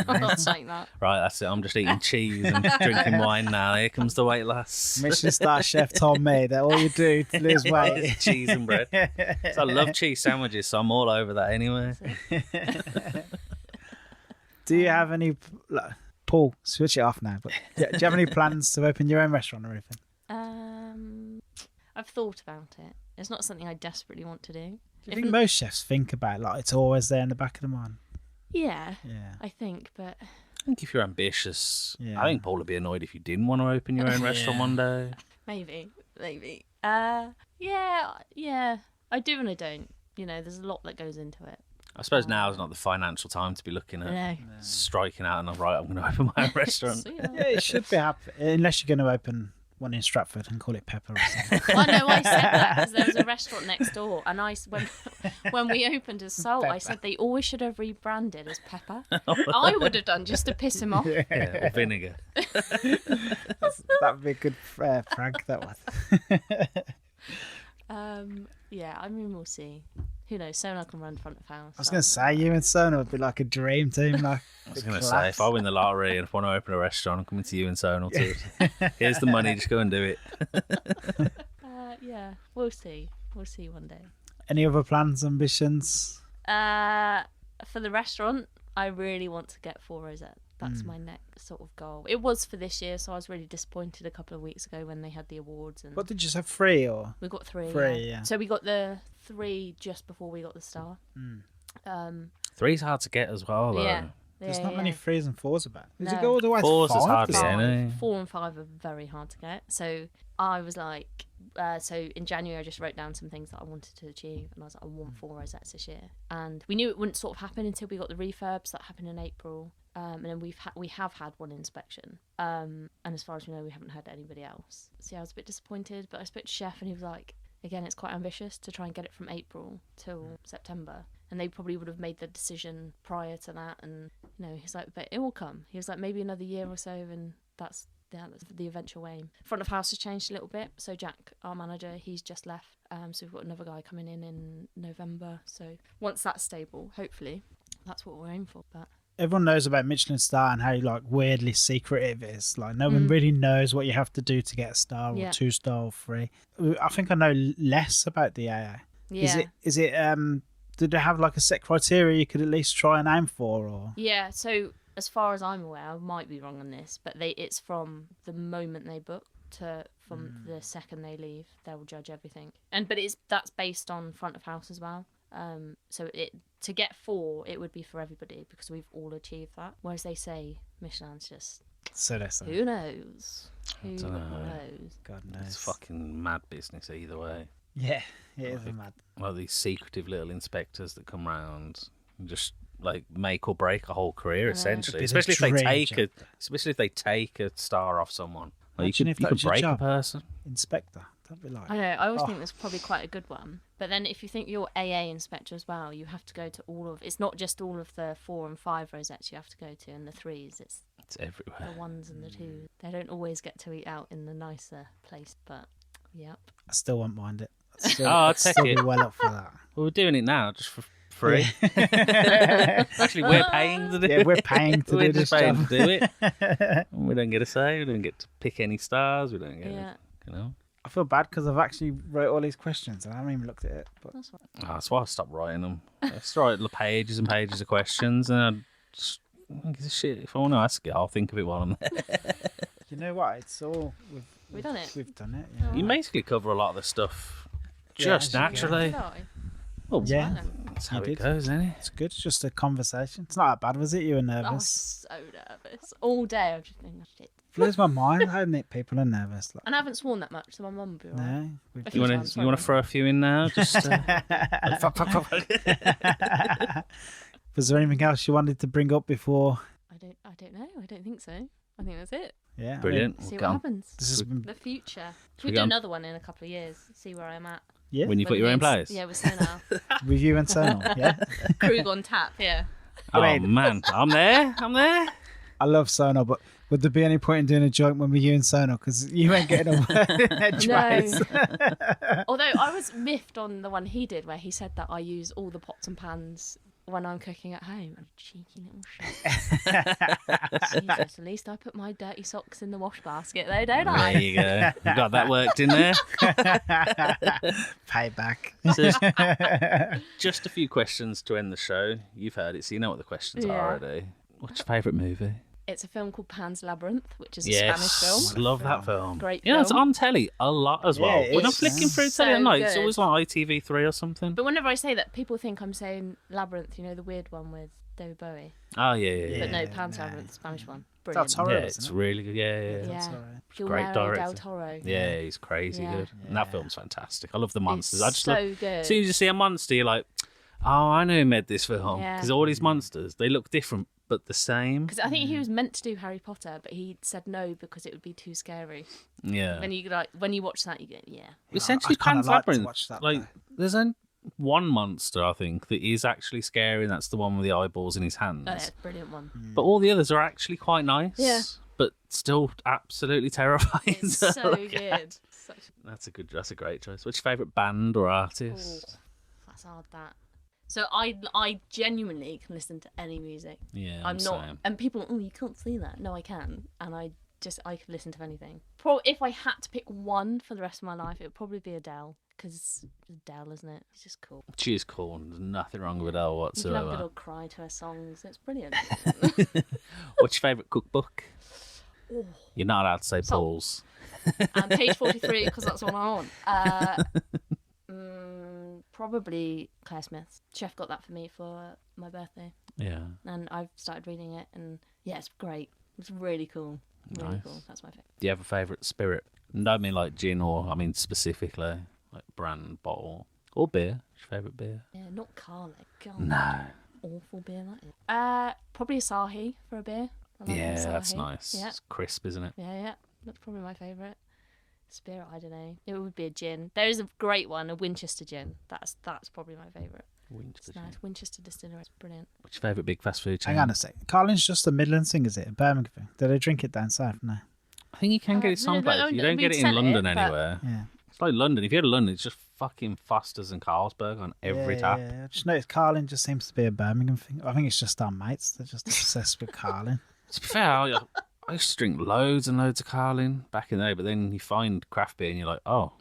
I'm not saying that. Right, that's it. I'm just eating cheese and drinking wine now. Here comes the weight loss. Michelin Star Chef told me that all you do to lose weight Is cheese and bread. So I love cheese sandwiches, so I'm all over that anyway. Do you have any... Paul, switch it off now. But do you have any plans to open your own restaurant or anything? I've thought about it. It's not something I desperately want to do. Do you think most chefs think about like it's always there in the back of the mind? Yeah, Yeah. I think, but I think if you're ambitious, Yeah. I think Paul would be annoyed if you didn't want to open your own restaurant one day. maybe. Yeah. I do and I don't. There's a lot that goes into it. I suppose now is not the financial time to be looking at No. striking out and right, I'm going to open my own restaurant. So, Yeah, it should be happy. Unless you're going to open one in Stratford and call it Pepper or something. I know I said that because there was a restaurant next door, and when we opened as Salt, I said they always should have rebranded as Pepper. I would have done just to piss him off. Yeah, or vinegar. That would be a good prank, that one. Yeah, I mean, we'll see. Who knows? Sona can run front of house. I was going to say, you and Sona would be like a dream team. Like, I was going to say, if I win the lottery and if I want to open a restaurant, I'm coming to you and Sonal too. Here's the money, just go and do it. Yeah, we'll see. We'll see one day. Any other plans, ambitions? For the restaurant, I really want to get 4 rosette. That's my next sort of goal. It was for this year, so I was really disappointed a couple of weeks ago when they had the awards. And What did you say, 3 or? we got 3. 3, yeah. So we got the 3 just before we got the star. 3's hard to get as well, though. Yeah. There's not many 3s and 4s about. Does it No. go all the way to 4s is 5? hardly Does it? any. 4 and 5 are very hard to get. So I was like, so in January I just wrote down some things that I wanted to achieve, and I was like, I want 4 rosettes this year. And we knew it wouldn't sort of happen until we got the refurbs that happened in April. And then we have had one inspection. And as far as we know, we haven't had anybody else. So yeah, I was a bit disappointed, but I spoke to Chef and he was like, again, it's quite ambitious to try and get it from April till September. And they probably would have made the decision prior to that. And, he's like, but it will come. He was like, maybe another year or so, and that's that's the eventual aim. Front of house has changed a little bit. So Jack, our manager, he's just left. So we've got another guy coming in November. So once that's stable, hopefully, that's what we're aiming for. But everyone knows about Michelin Star and how like weirdly secretive it is. Like no one really knows what you have to do to get a star or 2-star or 3. I think I know less about the AA. yeah, Is it did it have like a set criteria you could at least try and aim for, or? yeah. So as far as I'm aware, I might be wrong on this, but it's from the moment they book to from the second they leave, they'll judge everything. But that's based on front of house as well. So to get 4, it would be for everybody because we've all achieved that. Whereas they say Michelin's just So that's who knows? Who don't know. knows? God knows. It's fucking mad business either way. Yeah, it is a mad. Like these secretive little inspectors that come round and just like make or break a whole career essentially. It's a Especially if they dream take a star off someone. Like Imagine you if could that was your break a job. person. Inspector. That'd be like. I know. I always think that's probably quite a good one. But then if you think you're AA inspector as well, you have to go to all of. It's not just all of the 4 and 5 rosettes you have to go to, and the 3s. It's everywhere. the 1s and the 2s. They don't always get to eat out in the nicer place, but yep. I still won't mind it. I'd take still it. be well up for that. Well, we're doing it now just for free. Actually, we're paying to do it. Yeah, we're paying to We're do this just paying job. to do it. We don't get a say. We don't get to pick any stars. We don't get, Yeah. you know. I feel bad because I've actually wrote all these questions and I haven't even looked at it. But That's what. Oh, that's why I stopped writing them. I just write pages and pages of questions, and I just I don't give a shit. If I want to ask it, I'll think of it while I'm there. you know what? It's all We've done it. We've done it. Yeah. You basically cover a lot of the stuff Yeah, just yeah. naturally. Did I? Well, Yeah. that's how You it did. goes, isn't it? It's good. It's just a conversation. It's not that bad, was it? You were I was nervous. so nervous. All day I've just been shit. Blows my mind how people are nervous. Like, And I haven't sworn that much, so my mum would be alright. no. we've A You few want times, to sorry. throw a few in now? Just Was there anything else you wanted to bring up before? I don't know. I don't think so. I think that's it. Yeah. I mean, brilliant. See We'll what go on. happens. this has been. The future. we We go do on? another one in a couple of years. See where I'm at. Yeah. When you've got When your own it's- place. Yeah, with Sonar. With you and Sonal. Yeah. Krug on tap. Yeah. Oh I mean- man, I'm there. I'm there. I love Sonal, but would there be any point in doing a joint when we're you and Sonal? Because you ain't getting a edgeways. Although I was miffed on the one he did where he said that I use all the pots and pans when I'm cooking at home. You cheeky little shit. Jesus, at least I put my dirty socks in the wash basket though, don't There I? you go. You got that worked in there. Payback. So, just a few questions to end the show. You've heard it, so you know what the questions Yeah. are already. What's your favourite movie? It's a film called Pan's Labyrinth, which is a Spanish film. Love that film. Great Yeah, it's film. on telly a lot as well. Yeah, it When I'm is. flicking through So telly at night, it's good. always like ITV3 or something. But whenever I say that, people think I'm saying Labyrinth, you know, the weird one with David Bowie. Oh yeah. But no, Yeah, Pan's no. Labyrinth, the Spanish one. That's Brilliant. horror, Yeah, isn't it's it? really good. Yeah. Yeah. That's all right. Great Guillermo director. del Toro. Yeah, he's crazy Yeah. good. And that film's fantastic. I love the monsters. It's I just so love. good. As soon as you see a monster, you're like, oh, I know who made this film. Yeah. Because all these monsters, they look different but the same. Because I think he was meant to do Harry Potter, but he said no because it would be too scary. Yeah. When you watch that, you go, yeah. Essentially, I kinda Pan's like to Labyrinth. watch that, Like, though. there's only one monster I think that is actually scary, and that's the one with the eyeballs in his hands. Oh, yeah, it's a brilliant one. But all the others are actually quite nice. Yeah. But still absolutely terrifying. It's so Look good. at. That's a great choice. What's your favourite band or artist? That's hard, that. So I genuinely can listen to any music. Yeah, I'm not, same. and people, oh, you can't see that. No, I can, and I can listen to anything. If I had to pick one for the rest of my life, it would probably be Adele, because Adele, isn't it? It's just cool. She is cool, and there's nothing wrong with Adele You can have a whatsoever. little cry to her songs. It's brilliant. What's your favourite cookbook? Oh. You're not allowed to say Salt. Paul's. And page 43, because that's what I want. Probably Claire Smith's. Chef got that for me for my birthday, Yeah. and I've started reading it, and yeah, it's great. It's really cool. Really Nice. cool. That's my favourite. Do you have a favourite spirit? And don't mean like gin or, I mean specifically, like brand, bottle, or beer. What's your favourite beer? Yeah, not Carling. God, No. awful beer that is. Probably Asahi for a beer. I like Yeah, Asahi. that's nice. Yeah, It's crisp, isn't it? yeah. That's probably my favourite. Spirit, I don't know. It would be a gin. There is a great one, a Winchester gin. That's probably my favourite. Winchester It's nice. gin. Winchester Distillery. It's brilliant. What's your favourite big fast food chain? Hang on a sec. Carlin's just a Midlands thing, is it? A Birmingham thing. Do they drink it down south? No. I think you can get it some places. You don't get it in London anywhere. Yeah. It's like London. If you go to London, it's just fucking Foster's and Carlsberg on every tap. Yeah. I just noticed Carling just seems to be a Birmingham thing. I think it's just our mates. They're just obsessed with Carling. To be fair, I used to drink loads and loads of Carling back in the day, but then you find craft beer and you're like, oh,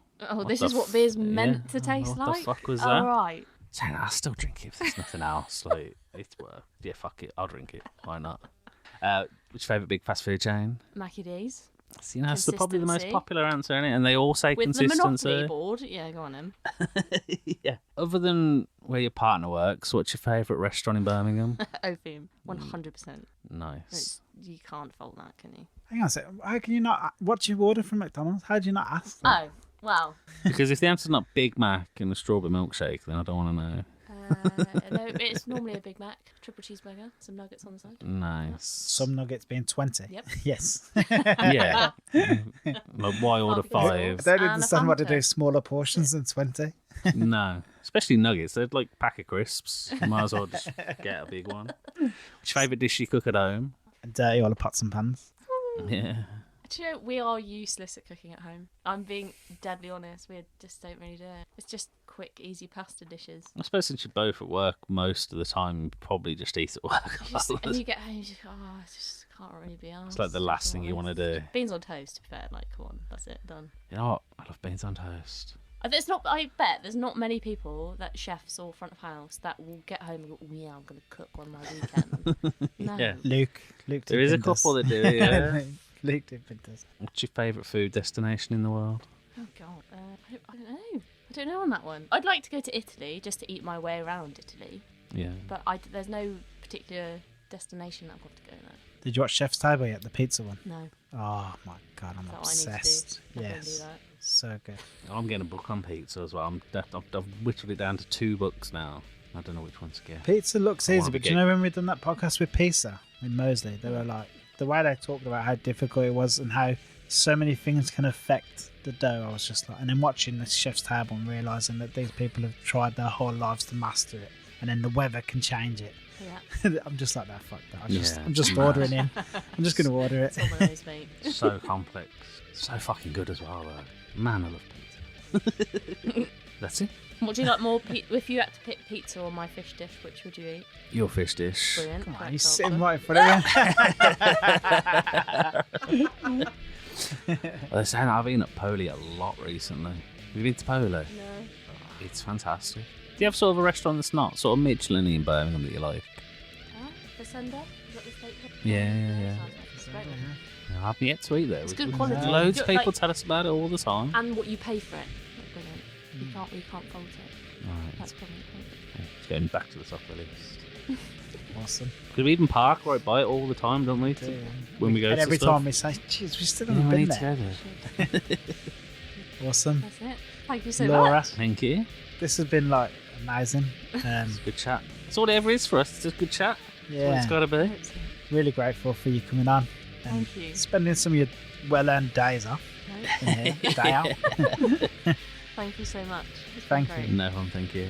this is what beer's meant to taste what like? the fuck was that? Oh, right. Saying I'll still drink it if there's nothing else. Like, it's worth. Yeah, fuck it. I'll drink it. Why not? What's your favourite big fast food chain? Mackie D's. So, that's probably the most Consistency. popular answer, isn't it? And they all say With consistency. the Monopoly board. Yeah, go on then. Yeah. Other than where your partner works, what's your favourite restaurant in Birmingham? Opium. 100%. Nice. You can't fault that, can you? Hang on a second. How can you not? What do you order from McDonald's? How do you not ask them? Oh, well. Because if the answer's not Big Mac and a strawberry milkshake, then I don't want to know. No, it's normally a Big Mac, triple cheeseburger, some nuggets on the side. Nice. Some nuggets being 20. Yep. Yes. Yeah. Like, why order I 5? don't And a understand what to Fanta. do smaller portions than 20. No. Especially nuggets. They're like pack of crisps. You might as well just get a big one. What's your favourite dish you cook at home? Dirty all the pots and pans. Yeah. Do you know, we are useless at cooking at home. I'm being deadly honest. We just don't really do it. It's just quick, easy pasta dishes. I suppose since you're both at work most of the time, you probably just eat at work. And you get home, you just go, I just can't really be arsed. It's like the last thing you want to do. Beans on toast, to be fair. Like, come on, that's it, done. You know what? I love beans on toast. I bet there's not many people that chefs or front of house that will get home and go, oh, yeah, I'm going to cook on my weekend. No. Yeah. Luke There is a couple that do it, yeah. Luke does. What's your favourite food destination in the world? Oh, God. I don't know. I don't know on that one. I'd like to go to Italy just to eat my way around Italy. Yeah. But there's no particular destination that I've got to go there. Did you watch Chef's Table yet? The pizza one? No. Oh my god, I'm Is that what I need to do? obsessed. I'm gonna Yes. do that. So good. I'm getting a book on pizza as well. I've whittled it down to 2 books now. I don't know which one to get. Pizza looks I easy, wanna but be do you know when we done that podcast with Pizza in Moseley, they were like, the way they talked about how difficult it was and how so many things can affect the dough, I was just like, and then watching the Chef's Table and realising that these people have tried their whole lives to master it, and then the weather can change it. Yeah. I'm just like that, fuck that. Yeah. I'm just ordering in. I'm just going to order it. It's all one of those, mate. So complex. So fucking good as well, though. Man, I love pizza. That's it. What do you like more? If you had to pick pizza or my fish dish, which would you eat? Your fish dish. Brilliant. Come on, Correct he's answer. sitting right in front of you. They're saying I've eaten at Poli a lot recently. Have you been to Poli? No. It's fantastic. Do you have sort of a restaurant that's not sort of Michelin in Birmingham that you like? Fazenda? Is that the steak? Yeah. Sounds like it's a great one. I haven't yet to eat there. It's good quality. Loads of Good, people like- tell us about it all the time. And what you pay for it. Brilliant. You can't fault it. Right. That's probably the point. It's getting back to the top of the list. Awesome. Because we even park right by it all the time, don't we? When we go And to every stuff. time we say, jeez, we still Yeah, haven't we been need to there. go there. Awesome. That's it. Thank you so Laura, much. Thank you. this has been like amazing. Good chat. That's all it ever is for us. It's just good chat. That's what Yeah, it's got to be. Hope so. really grateful for you coming on. And Thank you. spending some of your well-earned days off No, in here, day out. Thank you so much. It's been Thank great. you. No one, thank you.